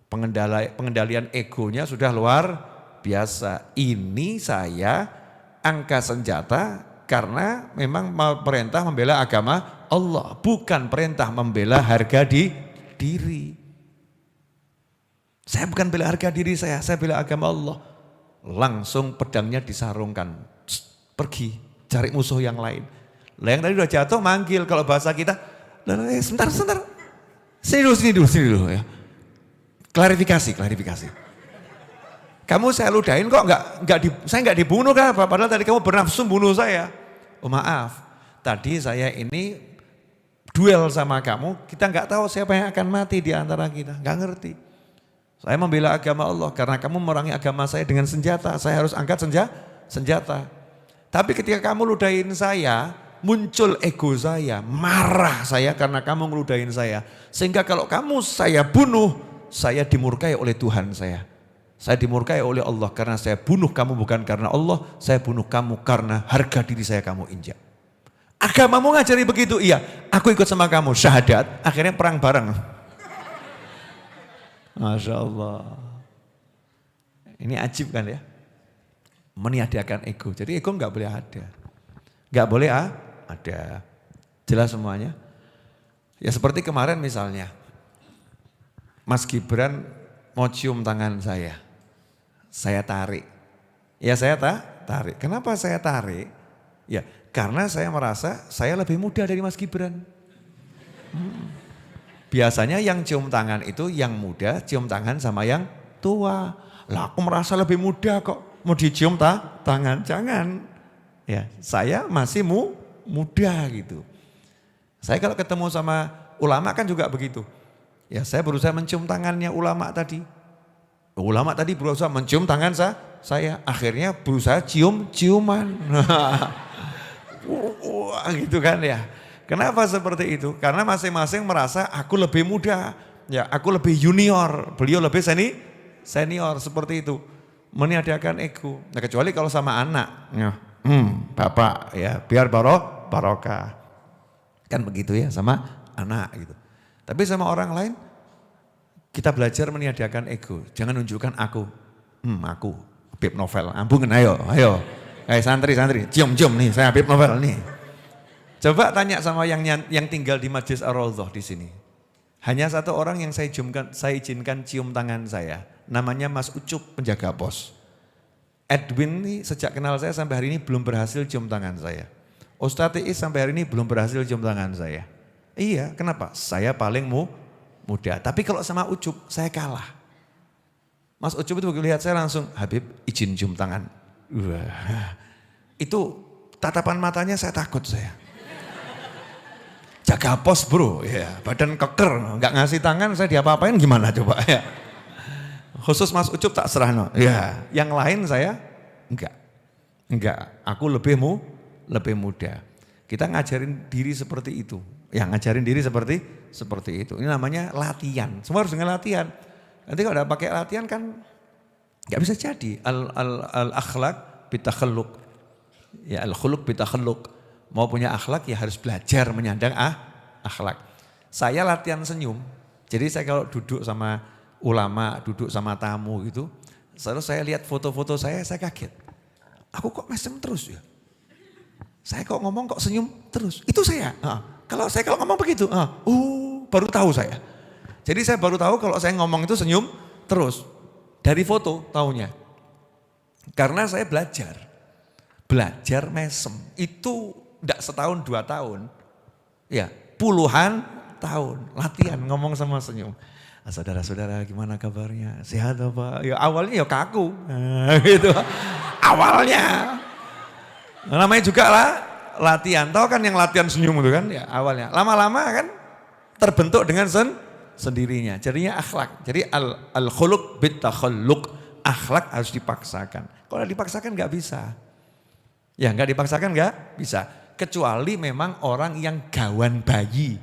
Pengendalian egonya sudah luar biasa. Ini saya angkat senjata karena memang perintah membela agama Allah. Bukan perintah membela harga diri. Saya bukan bela harga diri saya bela agama Allah. Langsung pedangnya disarungkan. Pergi cari musuh yang lain. Lah yang tadi udah jatuh manggil, kalau bahasa kita, sebentar. Sini dulu ya. Klarifikasi. Kamu saya ludahin kok saya enggak dibunuh kan? Padahal tadi kamu bernafsu bunuh saya. Oh maaf, tadi saya ini duel sama kamu, kita enggak tahu siapa yang akan mati di antara kita, enggak ngerti. Saya membela agama Allah karena kamu memerangi agama saya dengan senjata, saya harus angkat senjata. Tapi ketika kamu ludahin saya, muncul ego saya, marah saya karena kamu ngeludahin saya. Sehingga kalau kamu saya bunuh, saya dimurkai oleh Tuhan saya. Saya dimurkai oleh Allah karena saya bunuh kamu bukan karena Allah, saya bunuh kamu karena harga diri saya kamu injak. Agamamu ngajari begitu, iya. Aku ikut sama kamu, syahadat, akhirnya perang bareng. Masya Allah. Ini ajib kan ya. Meniadakan ego, jadi ego nggak boleh ada. Nggak boleh ada. Jelas semuanya? Ya seperti kemarin misalnya, Mas Gibran mau cium tangan saya tarik. Ya saya tarik. Kenapa saya tarik? Ya karena saya merasa saya lebih muda dari Mas Gibran. Biasanya yang cium tangan itu yang muda cium tangan sama yang tua. Lah aku merasa lebih muda kok. mau dicium tangan, jangan. Ya, saya masih muda gitu. Saya kalau ketemu sama ulama kan juga begitu. Ya, saya berusaha mencium tangannya ulama tadi. Ulama tadi berusaha mencium tangan saya, akhirnya berusaha ciuman. Wah, gitu kan ya. Kenapa seperti itu? Karena masing-masing merasa aku lebih muda, ya aku lebih junior, beliau lebih senior seperti itu. Meniadakan ego. Nah, kecuali kalau sama anak, ya, bapak ya biar barokah. Kan begitu ya sama anak gitu. Tapi sama orang lain kita belajar meniadakan ego. Jangan tunjukkan aku. Aku Habib Novel. Ambungen ayo. Santri, cium nih saya Habib Novel nih. Coba tanya sama yang tinggal di Masjid Ar-Raudhah di sini. Hanya satu orang yang saya izinkan cium tangan saya. Namanya Mas Ucup, penjaga pos. Edwin nih sejak kenal saya sampai hari ini belum berhasil cium tangan saya. Ustadz Iis sampai hari ini belum berhasil cium tangan saya. Iya, kenapa? Saya paling muda. Tapi kalau sama Ucup, saya kalah. Mas Ucup itu begitu lihat saya langsung, Habib izin cium tangan. Wah, itu tatapan matanya saya takut saya. Jaga pos bro, ya badan keker, nggak ngasih tangan saya diapa-apain gimana coba ya. Khusus Mas Ucup tak serah no. Ya, yang lain saya enggak. Aku lebih muda. Kita ngajarin diri seperti itu. Yang ngajarin diri seperti itu. Ini namanya latihan. Semua harus dengan latihan. Nanti kalau udah pakai latihan kan nggak bisa jadi. Al akhlak bitakhalluk. Ya al khuluq bitakhalluk. Mau punya akhlak ya harus belajar menyandang akhlak. Saya latihan senyum. Jadi saya kalau duduk sama ulama, duduk sama tamu gitu, selalu saya lihat foto-foto saya kaget. Aku kok mesem terus ya? Saya kok ngomong kok senyum terus? Itu saya. Kalau ngomong begitu, baru tahu saya. Jadi saya baru tahu kalau saya ngomong itu senyum terus. Dari foto taunya. Karena saya belajar mesem. Itu enggak setahun 2 tahun. Ya, puluhan tahun latihan ngomong sama senyum. Saudara-saudara gimana kabarnya? Sehat apa? Ya awalnya ya kaku. Gitu. Awalnya. Namanya juga lah latihan. Tahu kan yang latihan senyum itu kan ya awalnya. Lama-lama kan terbentuk dengan sendirinya. Jadinya akhlak. Jadi al-khuluq bitakhalluk. Akhlak harus dipaksakan. Kalau dipaksakan gak bisa. Ya gak dipaksakan gak bisa. Kecuali memang orang yang gawan bayi.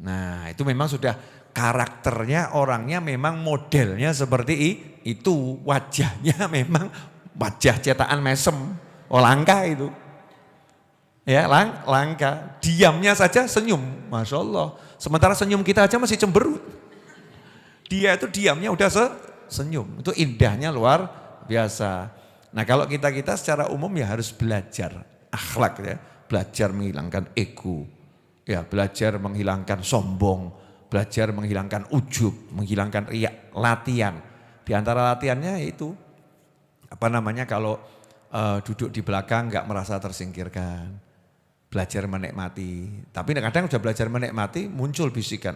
Nah itu memang sudah karakternya, orangnya memang modelnya seperti itu. Wajahnya memang wajah cetakan mesem. Oh langka itu. Ya langka. Diamnya saja senyum. Masya Allah. Sementara senyum kita aja masih cemberut. Dia itu diamnya udah senyum. Itu indahnya luar biasa. Nah kalau kita secara umum ya harus belajar akhlak ya. Belajar menghilangkan ego. Ya belajar menghilangkan sombong. Belajar menghilangkan ujub, menghilangkan riak, latihan. Di antara latihannya yaitu kalau duduk di belakang nggak merasa tersingkirkan. Belajar menikmati. Tapi kadang sudah belajar menikmati muncul bisikan,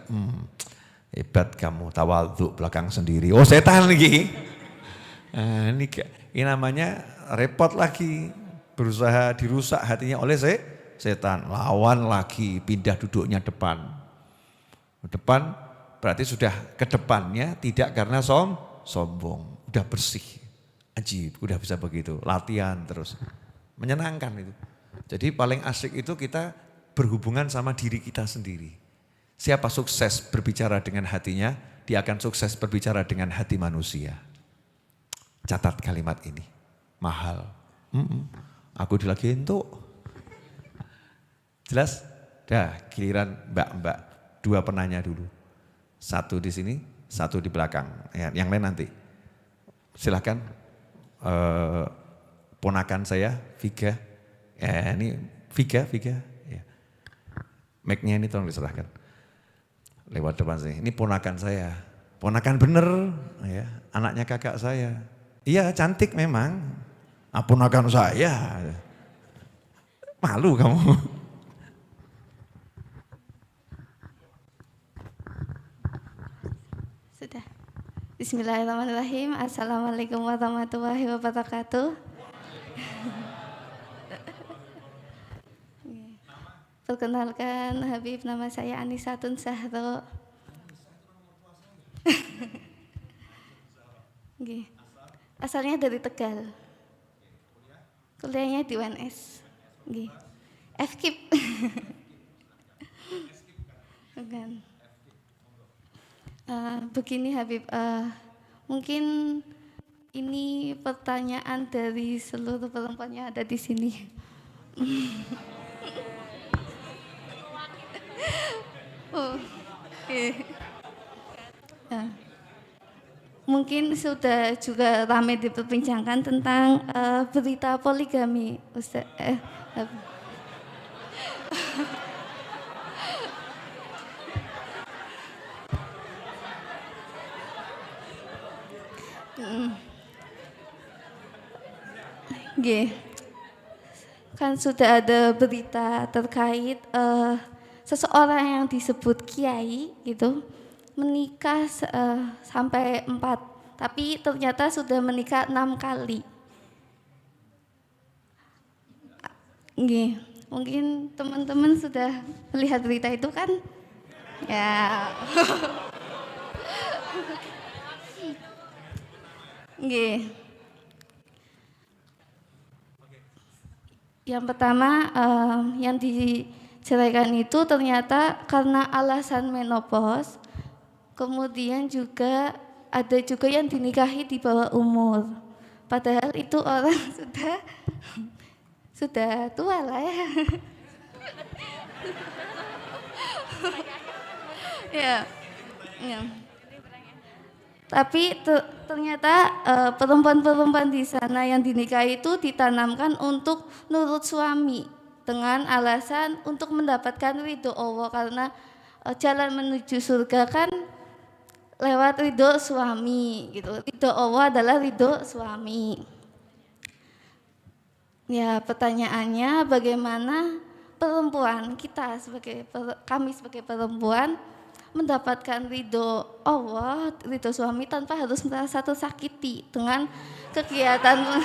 hebat kamu tawadhu belakang sendiri. Oh setan lagi. Ini namanya repot lagi. Berusaha dirusak hatinya oleh setan. Lawan lagi, pindah duduknya depan. Depan berarti sudah ke depannya tidak karena sombong, udah bersih, ajib, udah bisa begitu, latihan terus, menyenangkan itu. Jadi paling asik itu kita berhubungan sama diri kita sendiri. Siapa sukses berbicara dengan hatinya, dia akan sukses berbicara dengan hati manusia. Catat kalimat ini, mahal. Aku lagi entuk. Jelas? Dah giliran mbak-mbak. 2 penanya dulu. 1 di sini, 1 di belakang. Ya, yang lain nanti. Silahkan ponakan saya, Viga. Ya, ini Viga. Ya. Mic-nya ini tolong diserahkan. Lewat depan sini. Ini ponakan saya. Ponakan bener. Ya, anaknya kakak saya. Iya cantik memang. Ponakan saya. Malu kamu. Sudah. Bismillahirrahmanirrahim. Assalamualaikum warahmatullahi wabarakatuh. Perkenalkan Habib, nama saya Anisatun Sahro. Asalnya dari Tegal. Kuliahnya di UNS. FKIP. Bukan. Begini Habib, mungkin ini pertanyaan dari seluruh perempuan yang ada di sini. Mungkin sudah juga ramai diperbincangkan tentang berita poligami, Ustaz. Kan sudah ada berita terkait seseorang yang disebut kiai gitu menikah sampai 4, tapi ternyata sudah menikah 6 kali. Mungkin teman-teman sudah melihat berita itu kan? Ya. Yang pertama, yang diceraikan itu ternyata karena alasan menopause. Kemudian juga ada juga yang dinikahi di bawah umur. Padahal itu orang sudah tua lah ya. Ya. Tapi ternyata perempuan-perempuan di sana yang dinikahi itu ditanamkan untuk nurut suami dengan alasan untuk mendapatkan ridho Allah, karena jalan menuju surga kan lewat ridho suami gitu. Ridho Allah adalah ridho suami. Ya, pertanyaannya bagaimana perempuan kita kami sebagai perempuan mendapatkan ridho Allah, ridho suami tanpa harus merasa tersakiti dengan kegiatan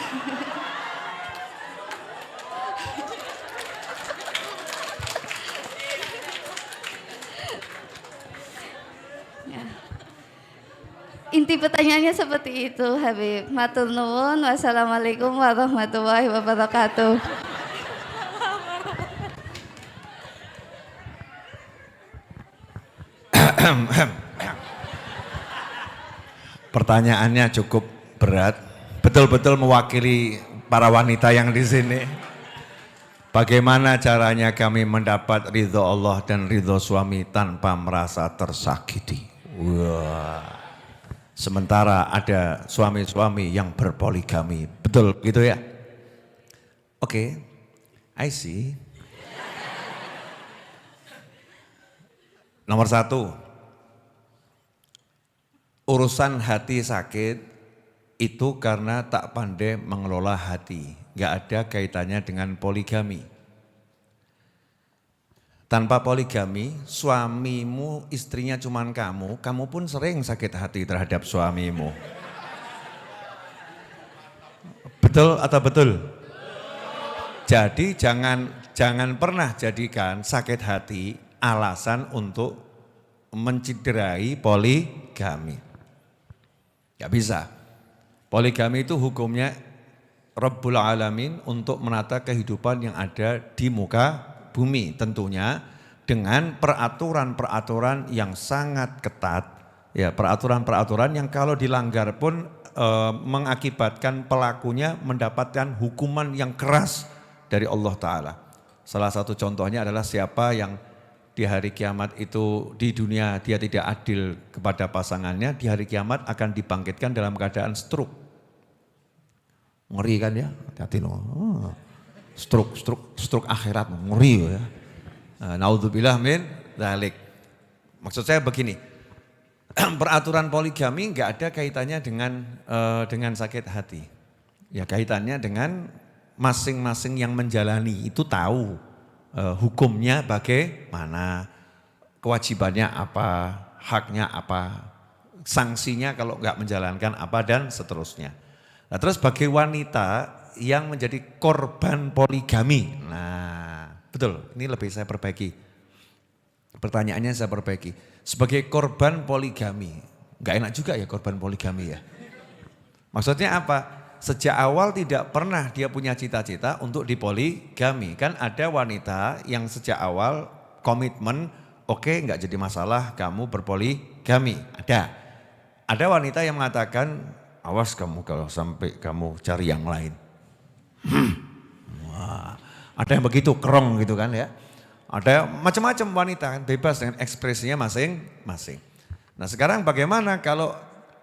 ya. Inti pertanyaannya seperti itu Habib. Matur nuwun. Wassalamualaikum warahmatullahi wabarakatuh. Pertanyaannya cukup berat, betul-betul mewakili para wanita yang di sini. Bagaimana caranya kami mendapat ridho Allah dan ridho suami tanpa merasa tersakiti? Wah. Sementara ada suami-suami yang berpoligami, betul gitu ya? Oke, I see. Nomor 1. Urusan hati sakit itu karena tak pandai mengelola hati. Gak ada kaitannya dengan poligami. Tanpa poligami, suamimu istrinya cuman kamu pun sering sakit hati terhadap suamimu. Betul atau betul? Jadi jangan pernah jadikan sakit hati alasan untuk menciderai poligami. Gak bisa. Poligami itu hukumnya Rabbul Alamin untuk menata kehidupan yang ada di muka bumi. Tentunya dengan peraturan-peraturan yang sangat ketat. Ya, peraturan-peraturan yang kalau dilanggar pun mengakibatkan pelakunya mendapatkan hukuman yang keras dari Allah Ta'ala. Salah satu contohnya adalah siapa yang di hari kiamat itu di dunia dia tidak adil kepada pasangannya, di hari kiamat akan dibangkitkan dalam keadaan stroke. Ngeri kan ya? Hati-hati loh. Stroke akhirat, ngeri ya. Naudzubillah min dzalik. Maksud saya begini, peraturan poligami enggak ada kaitannya dengan sakit hati. Ya kaitannya dengan masing-masing yang menjalani itu tahu hukumnya bagaimana, kewajibannya apa, haknya apa. sanksinya kalau nggak menjalankan apa dan seterusnya. Nah terus bagi wanita yang menjadi korban poligami. Nah betul, ini lebih saya perbaiki. Pertanyaannya saya perbaiki. Sebagai korban poligami, nggak enak juga ya korban poligami ya. Maksudnya apa? Sejak awal tidak pernah dia punya cita-cita untuk dipoligami. Kan ada wanita yang sejak awal komitmen, oke, nggak jadi masalah kamu berpoligami. Ada wanita yang mengatakan, awas kamu kalau sampai kamu cari yang lain. Wah, ada yang begitu kerong gitu kan ya. Ada macam-macam wanita kan, bebas dengan ekspresinya masing-masing. Nah sekarang bagaimana kalau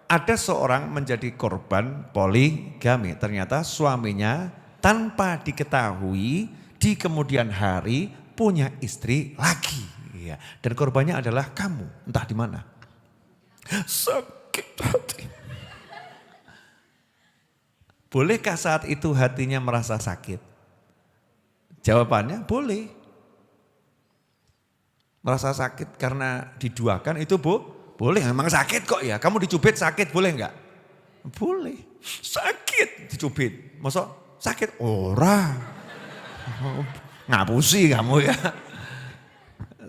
ada seorang menjadi korban poligami, ternyata suaminya tanpa diketahui di kemudian hari punya istri lagi. Ya, dan korbannya adalah kamu, entah di mana. Sakit hati. Bolehkah saat itu hatinya merasa sakit? Jawabannya boleh. Merasa sakit karena diduakan itu boleh, memang sakit kok ya. Kamu dicubit sakit boleh enggak? Boleh. Sakit dicubit. Masa sakit? Ora. Ngapusi kamu ya.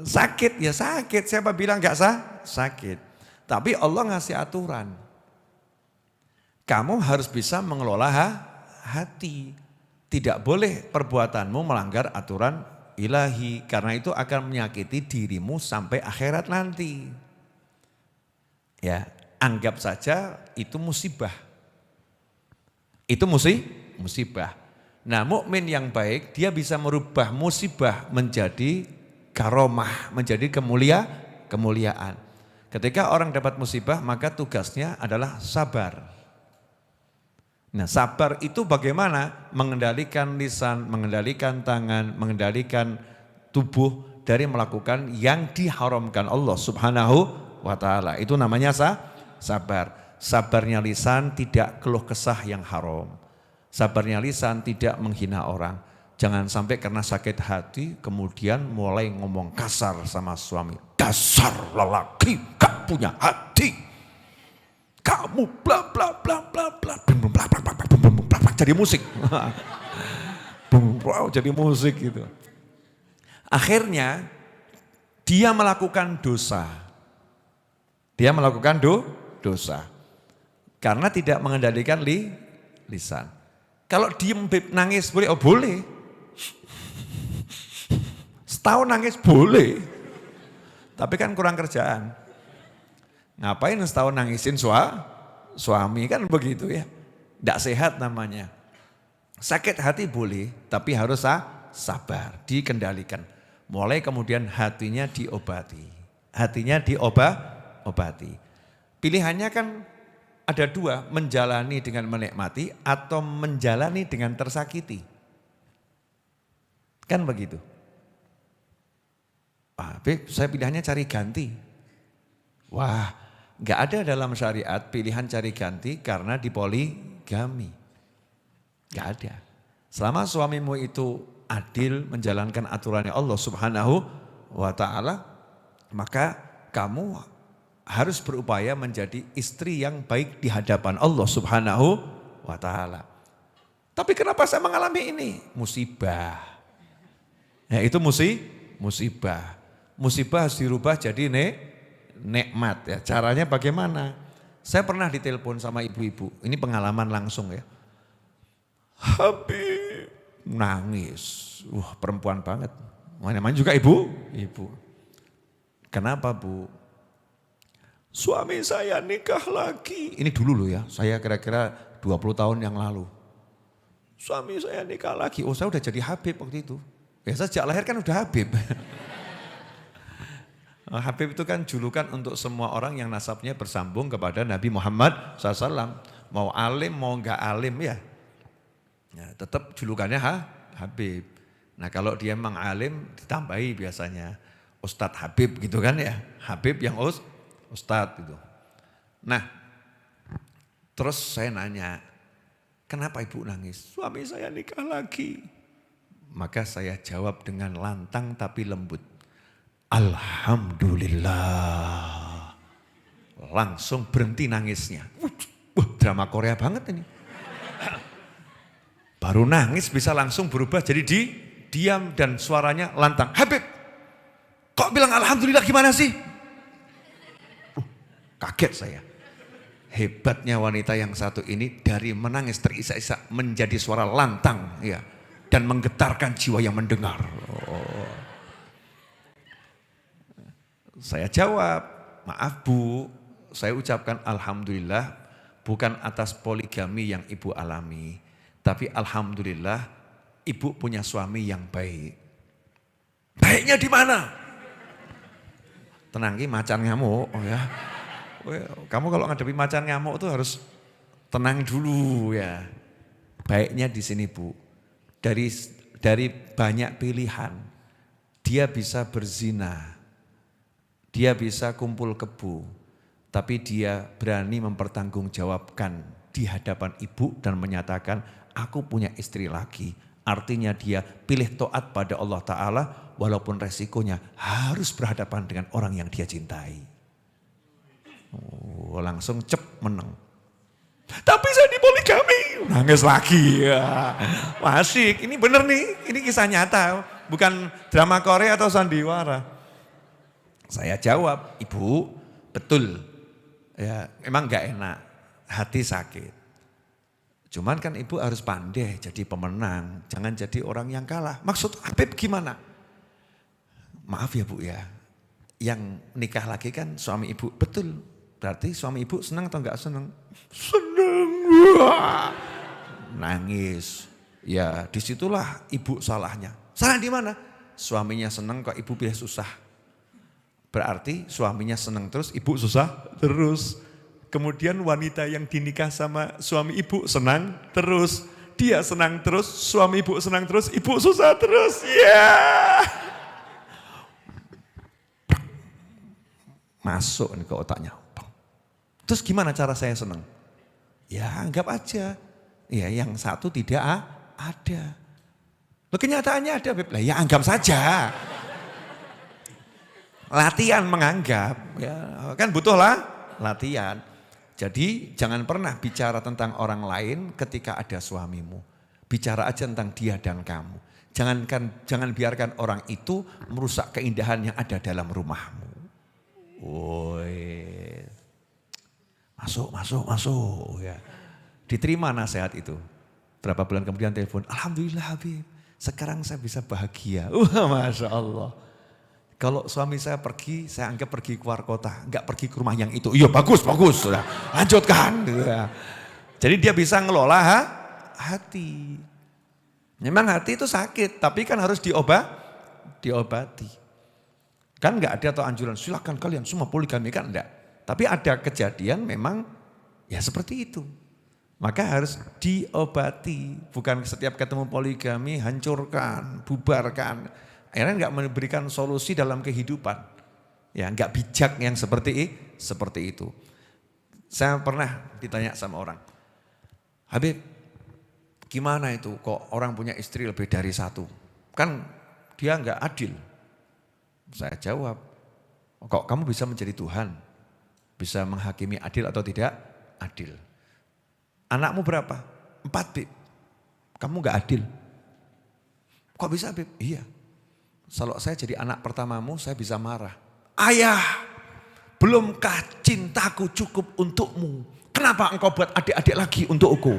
Sakit ya sakit. Siapa bilang enggak sakit? Tapi Allah ngasih aturan. Kamu harus bisa mengelola hati. Tidak boleh perbuatanmu melanggar aturan ilahi. Karena itu akan menyakiti dirimu sampai akhirat nanti. Ya, anggap saja itu musibah. Itu musibah. Nah, mukmin yang baik dia bisa merubah musibah menjadi karomah, menjadi kemuliaan. Ketika orang dapat musibah, maka tugasnya adalah sabar. Nah, sabar itu bagaimana? Mengendalikan lisan, mengendalikan tangan, mengendalikan tubuh dari melakukan yang diharamkan Allah Subhanahu wa ta'ala. Itu namanya sabar. Sabarnya lisan tidak keluh kesah yang haram. Sabarnya lisan tidak menghina orang. Jangan sampai karena sakit hati kemudian mulai ngomong kasar sama suami. Dasar lelaki gak punya hati. Kamu bla bla bla bla bla bla jadi musik. Jadi musik gitu. Akhirnya dia melakukan dosa. Dia melakukan dosa. Karena tidak mengendalikan lisan. Kalau diem nangis boleh? Oh boleh. Setahun nangis boleh. Tapi kan kurang kerjaan. Ngapain setahun nangisin suami kan begitu ya. Tidak sehat namanya. Sakit hati boleh tapi harus sabar, dikendalikan. Mulai kemudian hatinya diobati. Hatinya diobati. Pilihannya kan ada dua, menjalani dengan menikmati atau menjalani dengan tersakiti. Kan begitu. Saya pilihannya cari ganti. Wah, gak ada dalam syariat pilihan cari ganti karena dipoligami. Gak ada. Selama suamimu itu adil menjalankan aturannya Allah Subhanahu wa ta'ala, maka kamu harus berupaya menjadi istri yang baik di hadapan Allah Subhanahu wa ta'ala. Tapi kenapa saya mengalami ini? Musibah. Ya itu musibah. Musibah harus dirubah jadi nikmat ya. Caranya bagaimana? Saya pernah ditelepon sama ibu-ibu. Ini pengalaman langsung ya. Habib nangis. Perempuan banget. Namanya juga ibu. Kenapa Bu? Suami saya nikah lagi. Ini dulu loh ya. Saya kira-kira 20 tahun yang lalu. Suami saya nikah lagi. Oh saya udah jadi Habib waktu itu. Ya saya sejak lahir kan udah Habib. Habib itu kan julukan untuk semua orang yang nasabnya bersambung kepada Nabi Muhammad SAW. Mau alim, mau enggak alim ya. Tetap julukannya Habib. Nah kalau dia memang alim ditambahi biasanya Ustadz Habib gitu kan ya. Habib yang Ustadz gitu. Nah terus saya nanya, kenapa ibu nangis? Suami saya nikah lagi. Maka saya jawab dengan lantang tapi lembut. Alhamdulillah. langsung berhenti nangisnya. Wah, drama Korea banget ini. Baru nangis bisa langsung berubah jadi diam dan suaranya lantang. Habib, kok bilang alhamdulillah gimana sih? Kaget saya. Hebatnya wanita yang satu ini dari menangis terisak-isak menjadi suara lantang ya, dan menggetarkan jiwa yang mendengar. Oh. Saya jawab, maaf Bu, saya ucapkan alhamdulillah bukan atas poligami yang Ibu alami, tapi alhamdulillah Ibu punya suami yang baik. Baiknya di mana? Tenang, macan ngamuk, oh ya. Kamu kalau ngadepi macan ngamuk tuh harus tenang dulu ya. Baiknya di sini Bu, dari banyak pilihan, dia bisa berzina, dia bisa kumpul kebo, tapi dia berani mempertanggungjawabkan di hadapan Ibu dan menyatakan, aku punya istri lagi. Artinya dia pilih taat pada Allah Ta'ala walaupun resikonya harus berhadapan dengan orang yang dia cintai. Oh, langsung cep menang. Tapi saya dipoligami, nangis lagi ya. Asik, ini bener nih, ini kisah nyata, bukan drama Korea atau sandiwara. Saya jawab, Ibu, betul. Ya, emang gak enak, hati sakit. Cuman kan Ibu harus pandai jadi pemenang, jangan jadi orang yang kalah. Maksud Habib gimana? Maaf ya Bu ya, yang nikah lagi kan suami Ibu, betul. Berarti suami Ibu senang atau enggak senang? Senang. Wah. Nangis. Ya disitulah Ibu salahnya. Salah di mana? Suaminya senang kok Ibu pilih susah. Berarti suaminya senang terus, Ibu susah terus. Kemudian wanita yang dinikah sama suami Ibu senang terus. Dia senang terus, suami Ibu senang terus, Ibu susah terus. Ya. Masuk nih ke otaknya. Terus gimana cara saya senang? Ya anggap aja. Ya yang satu tidak ada. Loh, kenyataannya ada, Beb. Lah ya anggap saja. Latihan menganggap. Ya, kan butuhlah latihan. Jadi jangan pernah bicara tentang orang lain ketika ada suamimu. Bicara aja tentang dia dan kamu. Jangan biarkan orang itu merusak keindahan yang ada dalam rumahmu. Woi. Masuk ya. Diterima nasihat itu. Berapa bulan kemudian telepon, alhamdulillah Habib, sekarang saya bisa bahagia. Masya Allah. Kalau suami saya pergi, saya anggap pergi keluar kota, enggak pergi ke rumah yang itu. Iya bagus, sudah lanjutkan. Ya. Jadi dia bisa ngelola hati. Memang hati itu sakit, tapi kan harus diobati. Kan enggak ada atau anjuran, silakan kalian semua poligami, kan enggak. Tapi ada kejadian memang ya seperti itu. Maka harus diobati. Bukan setiap ketemu poligami hancurkan, bubarkan. Akhirnya enggak memberikan solusi dalam kehidupan. Ya enggak bijak yang seperti itu. Saya pernah ditanya sama orang, Habib gimana itu kok orang punya istri lebih dari satu? Kan dia enggak adil. Saya jawab, kok kamu bisa menjadi Tuhan? Bisa menghakimi adil atau tidak adil. Anakmu berapa? 4 Bib. Kamu gak adil. Kok bisa Bib? Iya. Kalau saya jadi anak pertamamu saya bisa marah. Ayah, belumkah cintaku cukup untukmu? Kenapa engkau buat adik-adik lagi untukku?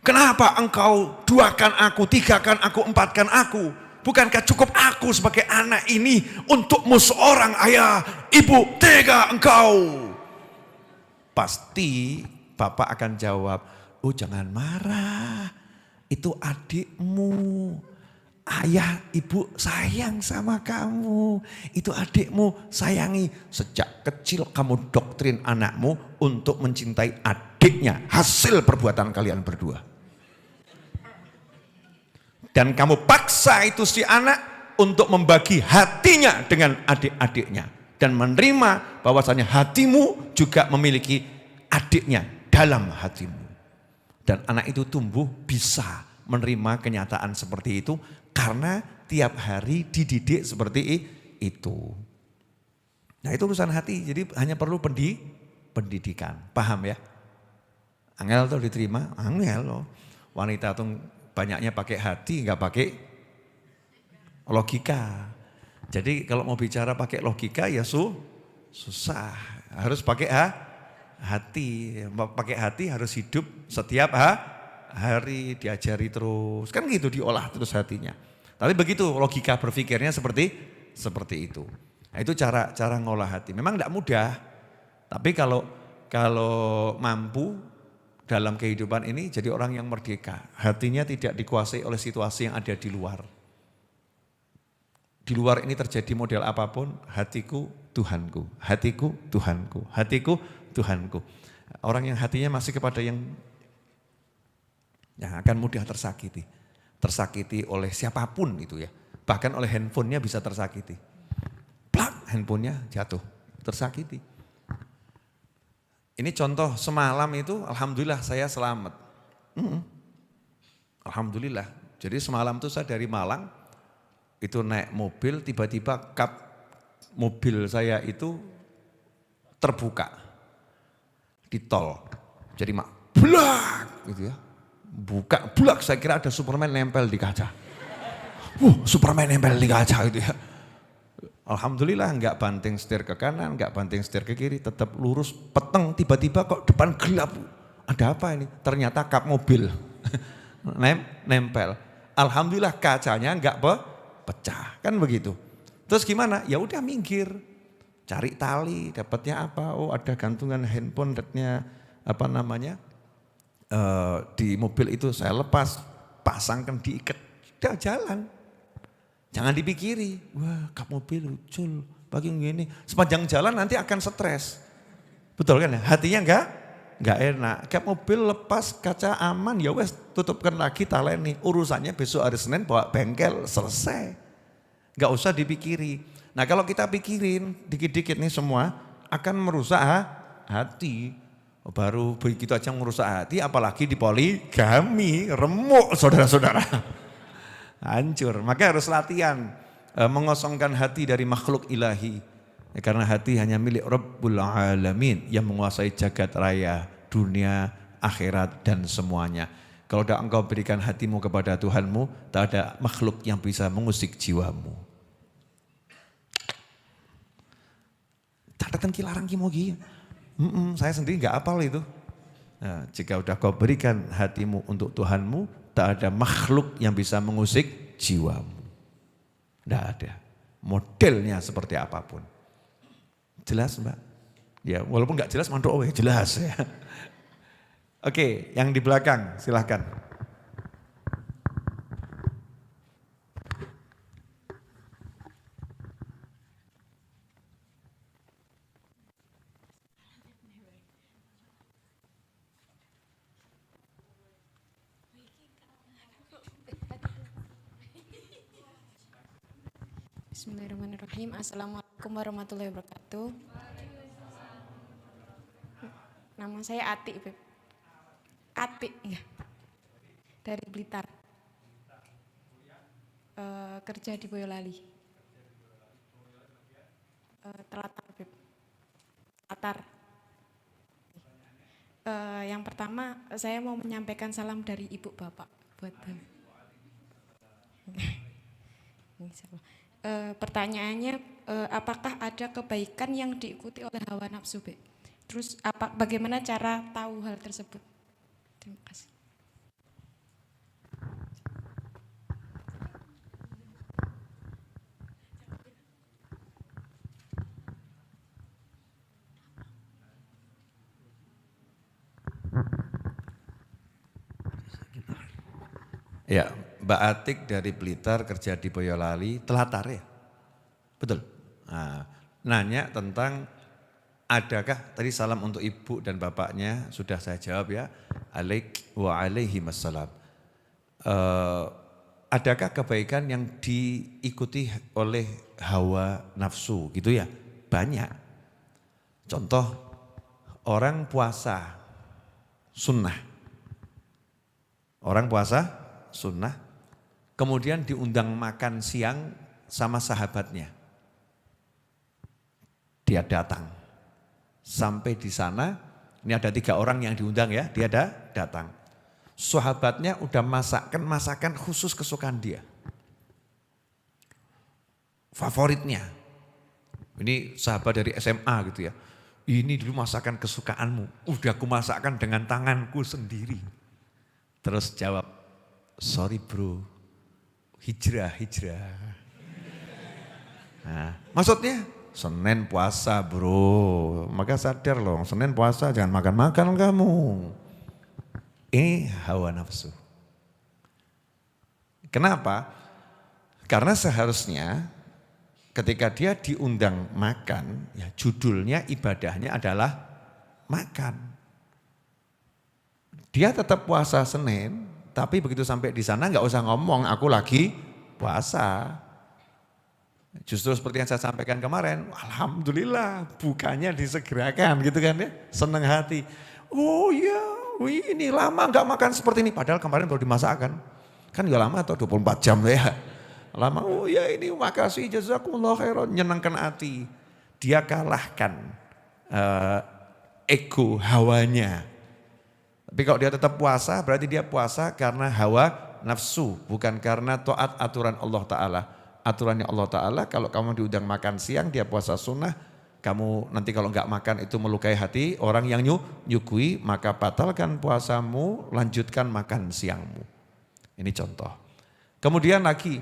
Kenapa engkau 2-kan aku, 3-kan aku, 4-kan aku? Bukankah cukup aku sebagai anak ini untukmu seorang ayah, ibu, tega engkau? Pasti bapak akan jawab, oh jangan marah, itu adikmu. Ayah, ibu sayang sama kamu, itu adikmu sayangi. Sejak kecil kamu doktrin anakmu untuk mencintai adiknya, hasil perbuatan kalian berdua. Dan kamu paksa itu si anak untuk membagi hatinya dengan adik-adiknya. Dan menerima bahwasanya hatimu juga memiliki adiknya dalam hatimu. Dan anak itu tumbuh bisa menerima kenyataan seperti itu karena tiap hari dididik seperti itu. Nah itu urusan hati, jadi hanya perlu pendidikan, paham ya? Angel tuh diterima, angel loh. Wanita tuh banyaknya pakai hati, nggak pakai logika. Jadi kalau mau bicara pakai logika ya susah, harus pakai hati. Pakai hati harus hidup setiap hari, diajari terus, kan gitu, diolah terus hatinya. Tapi begitu logika berpikirnya seperti itu. Nah, itu cara ngolah hati. Memang tidak mudah, tapi kalau mampu dalam kehidupan ini jadi orang yang merdeka. Hatinya tidak dikuasai oleh situasi yang ada di luar. Di luar ini terjadi model apapun, hatiku Tuhanku, hatiku Tuhanku, hatiku Tuhanku. Orang yang hatinya masih kepada yang akan mudah tersakiti. Tersakiti oleh siapapun itu ya. Bahkan oleh handphonenya bisa tersakiti. Plak, handphonenya jatuh, tersakiti. Ini contoh semalam itu alhamdulillah saya selamat. Alhamdulillah. Jadi semalam itu saya dari Malang itu naik mobil, tiba-tiba kap mobil saya itu terbuka di tol. Jadi blak gitu ya. Buka blak, saya kira ada Superman nempel di kaca. Superman nempel di kaca gitu ya. Alhamdulillah enggak banting setir ke kanan, enggak banting setir ke kiri, tetap lurus, peteng, tiba-tiba kok depan gelap. Ada apa ini? Ternyata kap mobil nempel. Alhamdulillah kacanya enggak pecah, kan begitu. Terus gimana? Ya udah minggir, cari tali, dapatnya apa? Oh ada gantungan handphone, datnya apa namanya di mobil itu saya lepas, pasangkan diikat, udah jalan. Jangan dipikiri, wah kap mobil lucul, bagi gini. Sepanjang jalan nanti akan stres. Betul kan ya? Hatinya enggak enak. Kap mobil lepas, kaca aman, ya wes tutupkan lagi taleni. Urusannya besok hari Senin bawa bengkel, selesai. Enggak usah dipikiri. Nah kalau kita pikirin dikit-dikit nih semua akan merusak hati. Baru begitu aja merusak hati, apalagi di poligami, remuk saudara-saudara. Hancur, maka harus latihan mengosongkan hati dari makhluk ilahi. Karena hati hanya milik Rabbul Alamin yang menguasai jagat raya, dunia, akhirat dan semuanya. Kalau tidak engkau berikan hatimu kepada Tuhanmu, tak ada makhluk yang bisa mengusik jiwamu. Catatan kilarang kimogi. Saya sendiri nggak hafal itu. Nah, jika udah kau berikan hatimu untuk Tuhanmu, tak ada makhluk yang bisa mengusik jiwamu. Tidak ada. Modelnya seperti apapun. Jelas Mbak? Ya walaupun nggak jelas mantuk jelas ya. Oke, yang di belakang silahkan. Bismillahirrahmanirrahim. Assalamualaikum warahmatullahi wabarakatuh. Nama saya Atik, Beb. Atik, ya. Dari Blitar. Kerja di Boyolali. Telatar, Beb. Telatar. Yang pertama, saya mau menyampaikan salam dari ibu bapak buat pertanyaannya, apakah ada kebaikan yang diikuti oleh hawa nafsu, Be? Terus bagaimana cara tahu hal tersebut? Terima kasih. Ya, Mbak Atik dari Blitar kerja di Boyolali, Telatar ya? Betul. Nah, nanya tentang adakah, tadi salam untuk ibu dan bapaknya, sudah saya jawab ya, waalaikumsalam. Adakah kebaikan yang diikuti oleh hawa nafsu gitu ya? Banyak. Contoh, orang puasa sunnah. Orang puasa sunnah, kemudian diundang makan siang sama sahabatnya. dia datang. Sampai di sana, ini ada 3 orang yang diundang ya, dia datang. Sahabatnya udah masakkan masakan khusus kesukaan dia. Favoritnya. Ini sahabat dari SMA gitu ya. Ini dulu masakan kesukaanmu, udah aku masakkan dengan tanganku sendiri. Terus jawab, sorry bro, hijrah. Nah, maksudnya Senin puasa bro, maka sadar loh, Senin puasa jangan makan-makan kamu. Ini hawa nafsu. Kenapa? Karena seharusnya ketika dia diundang makan, ya judulnya ibadahnya adalah makan. Dia tetap puasa Senin, tapi begitu sampai di sana nggak usah ngomong aku lagi puasa. Justru seperti yang saya sampaikan kemarin, alhamdulillah bukannya disegerakan gitu kan ya, seneng hati. Oh iya, ini lama nggak makan seperti ini, padahal kemarin baru dimasakkan. Kan nggak lama atau 24 jam ya. Lama, oh ya ini makasih jazakumullah khairan, nyenangkan hati. Dia kalahkan ego hawanya. Tapi kalau dia tetap puasa, berarti dia puasa karena hawa nafsu, bukan karena taat aturan Allah Ta'ala. Aturannya Allah Ta'ala, kalau kamu diundang makan siang, dia puasa sunnah, kamu nanti kalau enggak makan itu melukai hati orang yang nyukui, maka batalkan puasamu, lanjutkan makan siangmu. Ini contoh. Kemudian lagi,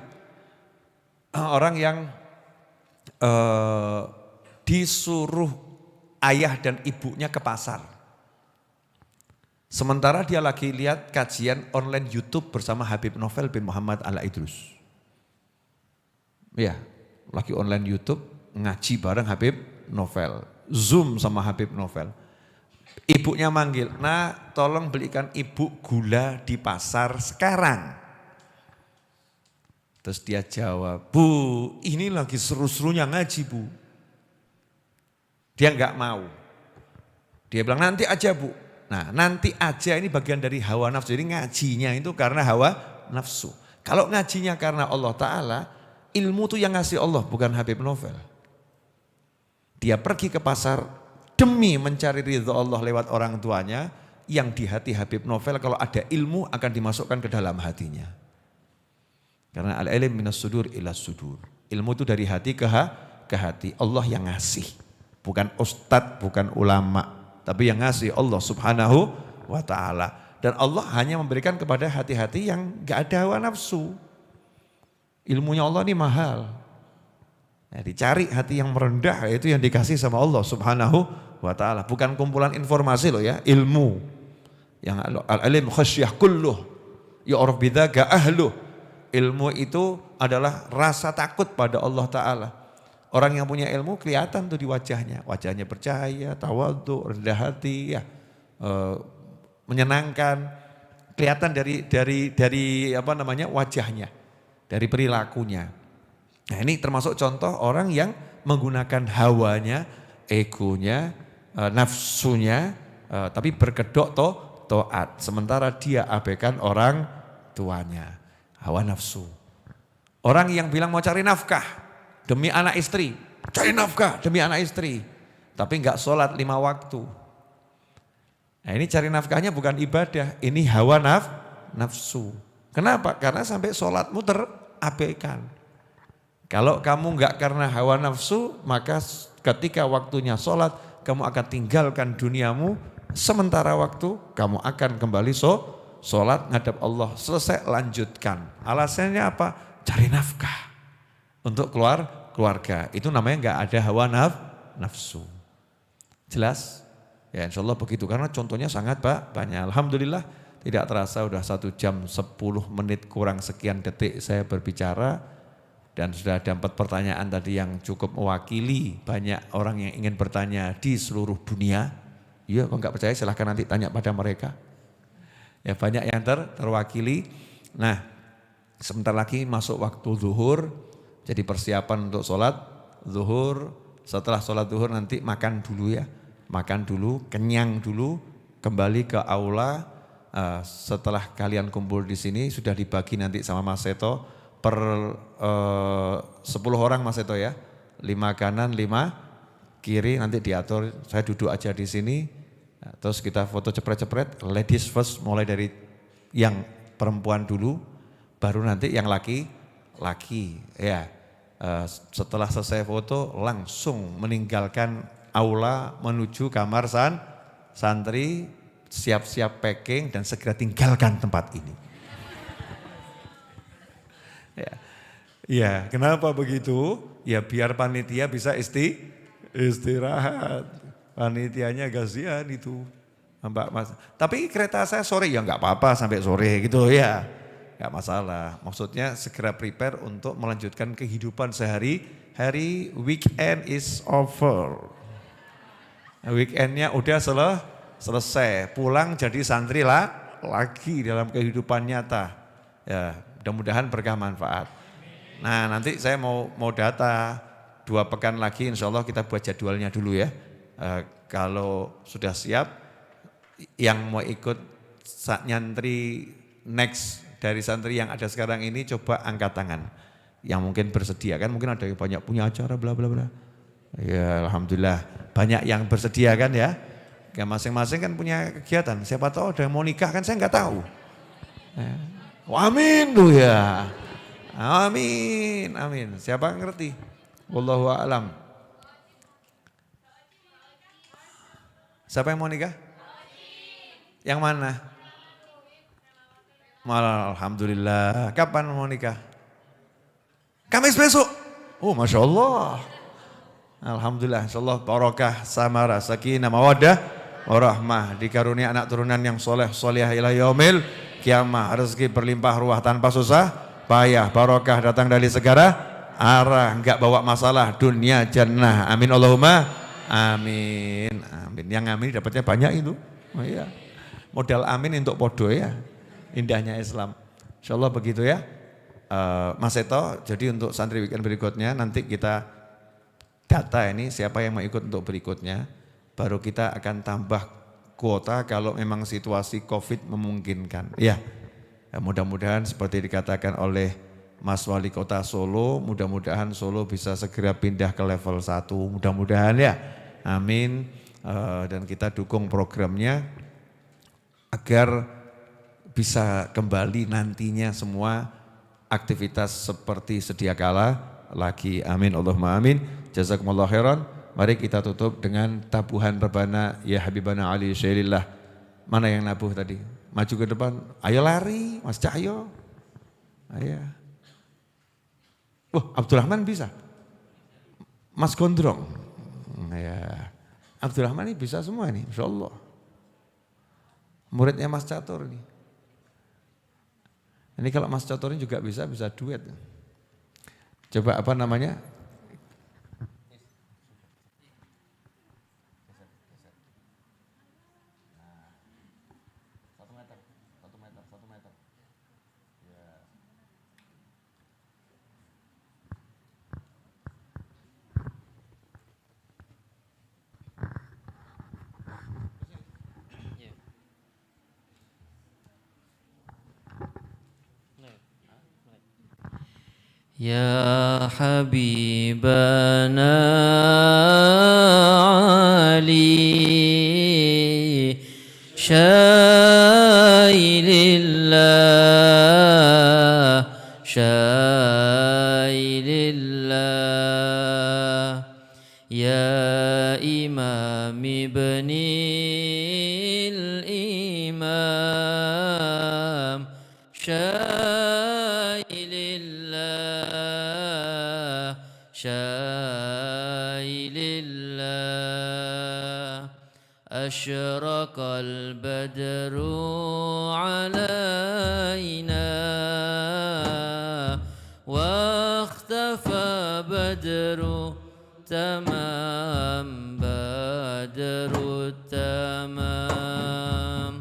orang yang disuruh ayah dan ibunya ke pasar. Sementara dia lagi lihat kajian online YouTube bersama Habib Novel bin Muhammad Al-Idrus. Ya, lagi online YouTube ngaji bareng Habib Novel. Zoom sama Habib Novel. Ibunya manggil, nah tolong belikan ibu gula di pasar sekarang. Terus dia jawab, Bu, ini lagi seru-serunya ngaji Bu. Dia enggak mau. Dia bilang nanti aja Bu. Nah nanti aja ini bagian dari hawa nafsu. Jadi ngajinya itu karena hawa nafsu. Kalau ngajinya karena Allah Ta'ala, ilmu itu yang ngasih Allah bukan Habib Novel. Dia pergi ke pasar demi mencari ridho Allah lewat orang tuanya. Yang di hati Habib Novel kalau ada ilmu akan dimasukkan ke dalam hatinya. Karena al-ilm minas sudur ila sudur. Ilmu itu dari hati ke hati. Allah yang ngasih. Bukan ustadz, bukan ulama. Tapi yang ngasih Allah subhanahu wa ta'ala. Dan Allah hanya memberikan kepada hati-hati yang gak ada hawa nafsu. Ilmunya Allah ini mahal. Nah, dicari hati yang merendah, itu yang dikasih sama Allah subhanahu wa ta'ala. Bukan kumpulan informasi loh ya, ilmu. Yang al-ilm khasyah kulluh. Ya'raf bidzaka ahluh. Ilmu itu adalah rasa takut pada Allah Ta'ala. Orang yang punya ilmu kelihatan tuh di wajahnya. Wajahnya bercahaya, tawadhu, rendah hati, ya, menyenangkan. Kelihatan dari apa namanya wajahnya, dari perilakunya. Nah ini termasuk contoh orang yang menggunakan hawanya, egonya, nafsunya, tapi berkedok taat. Sementara dia abaikan orang tuanya. Hawa nafsu. Orang yang bilang mau cari nafkah demi anak istri, cari nafkah demi anak istri, tapi enggak sholat 5 waktu. Nah ini cari nafkahnya bukan ibadah, ini hawa nafsu. Kenapa? Karena sampai sholatmu terabaikan. Kalau kamu enggak karena hawa nafsu, maka ketika waktunya sholat, kamu akan tinggalkan duniamu, sementara waktu kamu akan kembali sholat ngadap Allah, selesai lanjutkan. Alasannya apa? Cari nafkah untuk keluarga. Itu namanya enggak ada hawa nafsu. Jelas? Ya insya Allah begitu, karena contohnya sangat banyak. Alhamdulillah tidak terasa udah 1 jam 10 menit kurang sekian detik saya berbicara. Dan sudah ada 4 pertanyaan tadi yang cukup mewakili banyak orang yang ingin bertanya di seluruh dunia. Iya, kalau enggak percaya silahkan nanti tanya pada mereka. Ya banyak yang terwakili. Nah sebentar lagi masuk waktu zuhur. Jadi persiapan untuk sholat zuhur. Setelah sholat zuhur nanti makan dulu ya. Makan dulu, kenyang dulu. Kembali ke aula. Setelah kalian kumpul di sini sudah dibagi nanti sama Mas Seto. Per 10 orang Mas Seto ya. 5 kanan, 5 kiri nanti diatur, saya duduk aja di sini, terus kita foto cepret-cepret, ladies first mulai dari yang perempuan dulu, baru nanti yang laki ya. Setelah selesai foto langsung meninggalkan aula menuju kamar santri, siap-siap packing dan segera tinggalkan tempat ini. Ya, kenapa begitu? Ya biar panitia bisa istirahat. Panitianya kasihan itu. Mbak Mas. Tapi kereta saya sore ya nggak apa-apa sampai sore gitu ya. Nggak masalah. Maksudnya segera prepare untuk melanjutkan kehidupan sehari-hari. Weekend is over. Weekendnya udah selesai. Pulang jadi santri lagi dalam kehidupan nyata. Ya, mudah-mudahan berkah manfaat. Nah nanti saya mau data 2 pekan lagi insya Allah kita buat jadwalnya dulu ya. Kalau sudah siap yang mau ikut nyantri next dari santri yang ada sekarang ini coba angkat tangan. Yang mungkin bersedia kan mungkin ada yang banyak punya acara bla bla bla. Ya alhamdulillah banyak yang bersedia kan ya. Ya masing-masing kan punya kegiatan. Siapa tahu ada yang mau nikah kan saya nggak tahu. Amin tuh ya. Amin, amin. Siapa yang ngerti? Wallahu a'lam. Siapa yang mau nikah? Yang mana? Alhamdulillah. Kapan mau nikah? Kamis besok. Oh Masya Allah. Alhamdulillah. InsyaAllah barakah, samara, sakinah, mawaddah, warahmah. Dikarunia anak turunan yang soleh, soleh ila yaumil kiamah. Rezeki berlimpah ruah tanpa susah payah, barokah datang dari segala arah, enggak bawa masalah, dunia jannah. Amin Allahumma amin. Amin. Yang amin dapatnya banyak itu. Oh iya. Modal amin untuk podo ya. Indahnya Islam. Insyaallah begitu ya. Mas Eto, jadi untuk santri weekend berikutnya nanti kita data ini siapa yang mau ikut untuk berikutnya. Baru kita akan tambah kuota kalau memang situasi Covid memungkinkan. Ya. Mudah-mudahan seperti dikatakan oleh Mas Wali Kota Solo, mudah-mudahan Solo bisa segera pindah ke level 1, mudah-mudahan ya, amin. Dan kita dukung programnya agar bisa kembali nantinya semua aktivitas seperti sedia kala lagi, amin Allahumma amin. Jazakumullah khairan. Mari kita tutup dengan tabuhan rebana ya Habibana Ali Syailillah. Mana yang nabuh tadi? Maju ke depan, ayo lari Mas Cahyo. Ayo. Abdurrahman bisa. Mas Gondrong. Ya. Abdurrahman ini bisa semua nih, Insya Allah. Muridnya Mas Catur nih. Ini kalau Mas Catur ini juga bisa duet. Coba apa namanya? Ya Habibana Ali Syailillah Syailillah Ya Imam ibnil Imam Syailillah Asyraqal badru alaina Wa akhtafa badru tamam badru tamam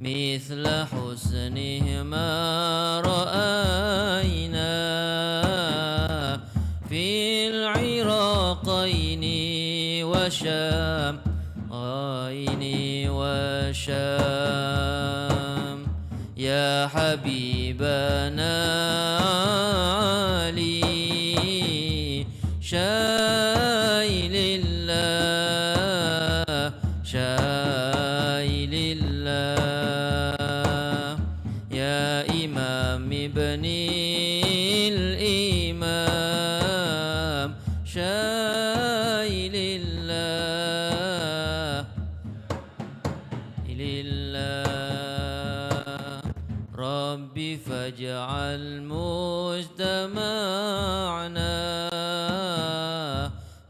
Mithla husnihi ma ra'ayna Fil Iraqaini wa Syam Aini wa Syam Ya Habibana Ali Syailillah لله شاي لله يا إمام ابني الإمام شاي لله ربي فاجعل مجتمعنا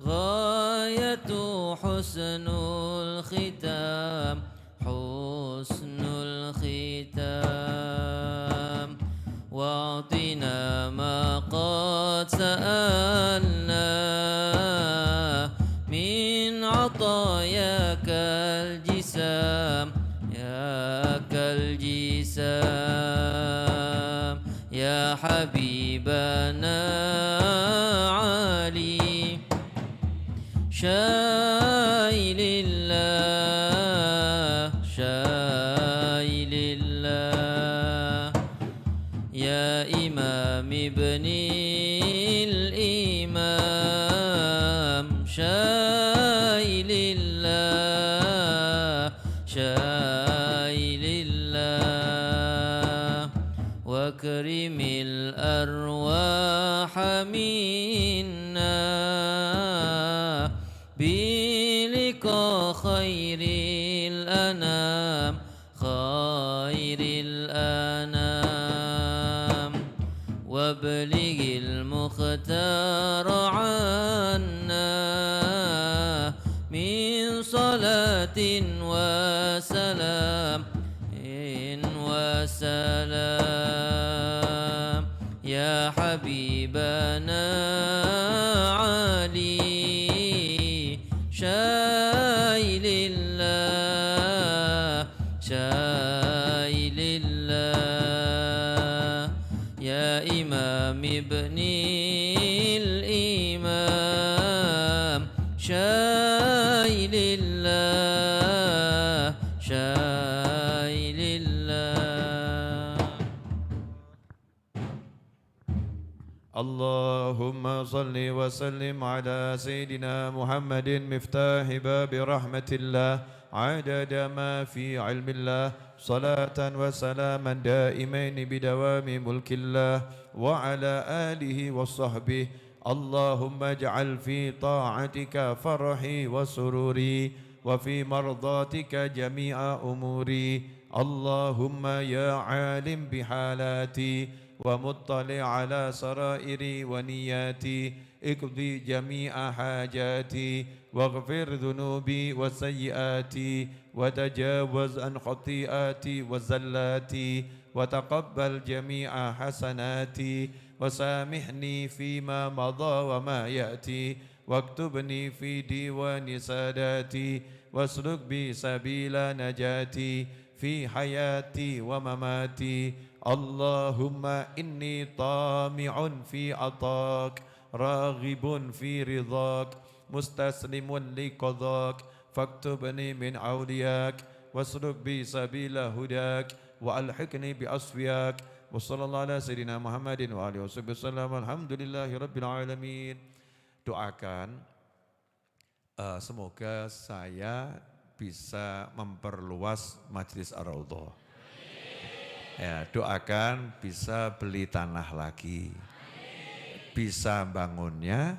غاية حسن الختام حسن الختام واعطنا ما قد سألنا من عطاياك الجسام يا كالجسام يا حبيبنا علي شاي لله شاي لله يا إمام ابني الإمام شاي لله شاي لله واكرم الأرواح منا بلقاء خير الأنام خير الأنام وابلغ المختار عنا من صلاة وسلام وسلام يا حبيبنا علي شاي لله شاي لله يا إمام ابني الإمام شاي لله شاي لله اللهم صل وسلم على سيدنا محمد مفتاح باب رحمة الله عدد ما في علم الله صلاة وسلاما دائمين بدوام ملك الله وعلى آله وصحبه اللهم اجعل في طاعتك فرحي وسروري وفي مرضاتك جميع أموري اللهم يا عالم بحالاتي ومطلع على سرائري ونياتي اقضي جميع حاجاتي واغفر ذنوبي وسيئاتي وتجاوز عن خطيئاتي وزلاتي وتقبل جميع حسناتي وسامحني فيما مضى وما يأتي واكتبني في ديوان ساداتي واسلك بي سبيل نجاتي في حياتي ومماتي اللهم إني طامع في عطاك راغب في رضاك مستسلم لقضاك فاكتبني من أولياك واسلك بي سبيل هداك وألحقني بأصفياك وصلى الله على سيدنا محمد وآله وصحبه وسلم الحمد لله رب العالمين. Doakan semoga saya bisa memperluas Majelis Ar-Raudhah. Ya, doakan bisa beli tanah lagi, bisa bangunnya,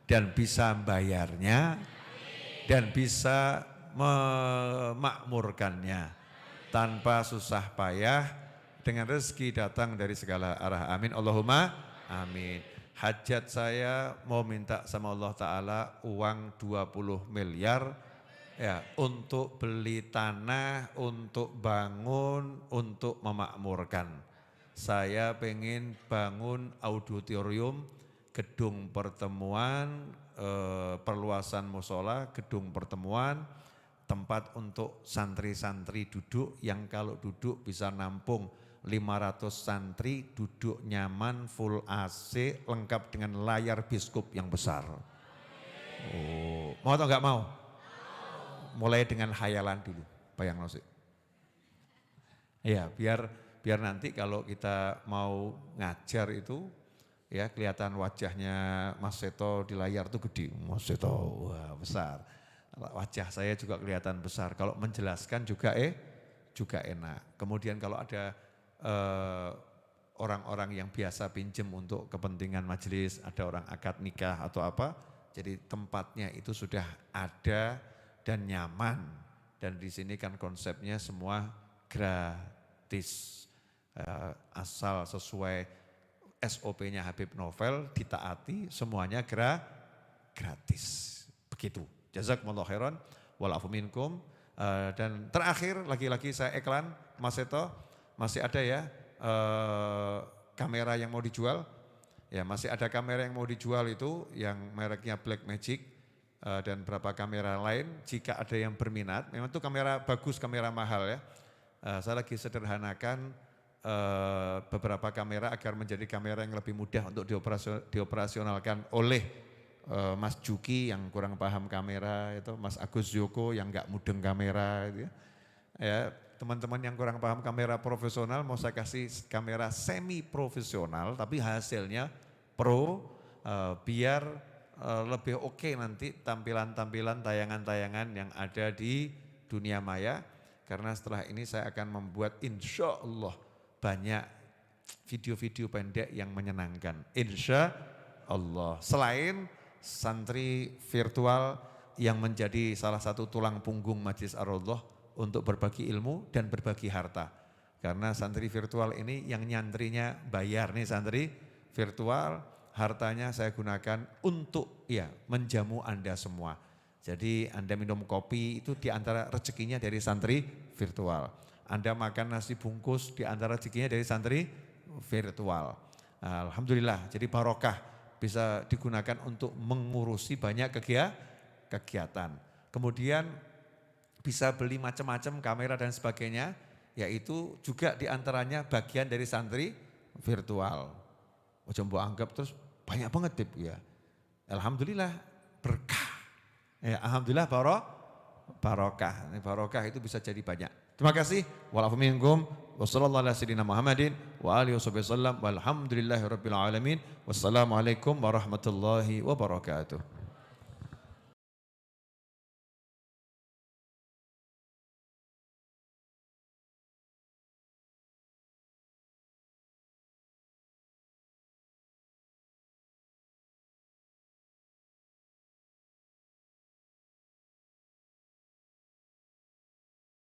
dan bisa bayarnya, dan bisa memakmurkannya tanpa susah payah, dengan rezeki datang dari segala arah. Amin. Allahumma amin. Hajat saya mau minta sama Allah Ta'ala uang 20 miliar ya, untuk beli tanah, untuk bangun, untuk memakmurkan. Saya pengen bangun auditorium, gedung pertemuan, perluasan musola, gedung pertemuan, tempat untuk santri-santri duduk yang kalau duduk bisa nampung 500 santri, duduk nyaman, full AC, lengkap dengan layar bioskop yang besar. Oh, mau atau enggak mau? Mulai dengan khayalan dulu, bayang sih. Ya, biar nanti kalau kita mau ngajar itu ya kelihatan wajahnya Mas Seto di layar tuh gede, Mas Seto wah besar. Wajah saya juga kelihatan besar. Kalau menjelaskan juga enak. Kemudian kalau ada orang-orang yang biasa pinjem untuk kepentingan majelis, ada orang akad nikah atau apa, jadi tempatnya itu sudah ada dan nyaman. Dan di sini kan konsepnya semua gratis, asal sesuai SOP-nya Habib Novel ditaati, semuanya gratis. Begitu. Jazakumullah khairan, walafu minkum. Dan terakhir lagi-lagi saya iklan, Mas Seto, masih ada ya kamera yang mau dijual? Ya masih ada kamera yang mau dijual itu yang mereknya Blackmagic dan beberapa kamera lain. Jika ada yang berminat, memang itu kamera bagus, kamera mahal ya. Saya lagi sederhanakan beberapa kamera agar menjadi kamera yang lebih mudah untuk dioperasionalkan oleh Mas Juki yang kurang paham kamera, itu Mas Agus Joko yang nggak mudeng kamera, gitu ya. Ya, teman-teman yang kurang paham kamera profesional mau saya kasih kamera semi profesional tapi hasilnya pro, biar lebih oke nanti tampilan-tampilan tayangan-tayangan yang ada di dunia maya. Karena setelah ini saya akan membuat insya Allah banyak video-video pendek yang menyenangkan. Insya Allah. Selain santri virtual yang menjadi salah satu tulang punggung Majelis Ar-Raudhah untuk berbagi ilmu dan berbagi harta. Karena santri virtual ini yang nyantrinya bayar nih santri virtual, hartanya saya gunakan untuk ya menjamu Anda semua. Jadi Anda minum kopi itu diantara rezekinya dari santri virtual. Anda makan nasi bungkus diantara rezekinya dari santri virtual. Alhamdulillah jadi barokah. Bisa digunakan untuk mengurusi banyak kegiatan. Kemudian bisa beli macam-macam kamera dan sebagainya, yaitu juga diantaranya bagian dari santri virtual. Ojo mbok anggap terus banyak banget tip ya. Alhamdulillah berkah. Ya, alhamdulillah barokah. Barokah itu bisa jadi banyak. Terima kasih. Walafu minkum. Wassallallahu ala sayyidina Muhammadin wa alihi wasallam walhamdulillahirabbil alamin. Wassalamualaikum warahmatullahi wabarakatuh.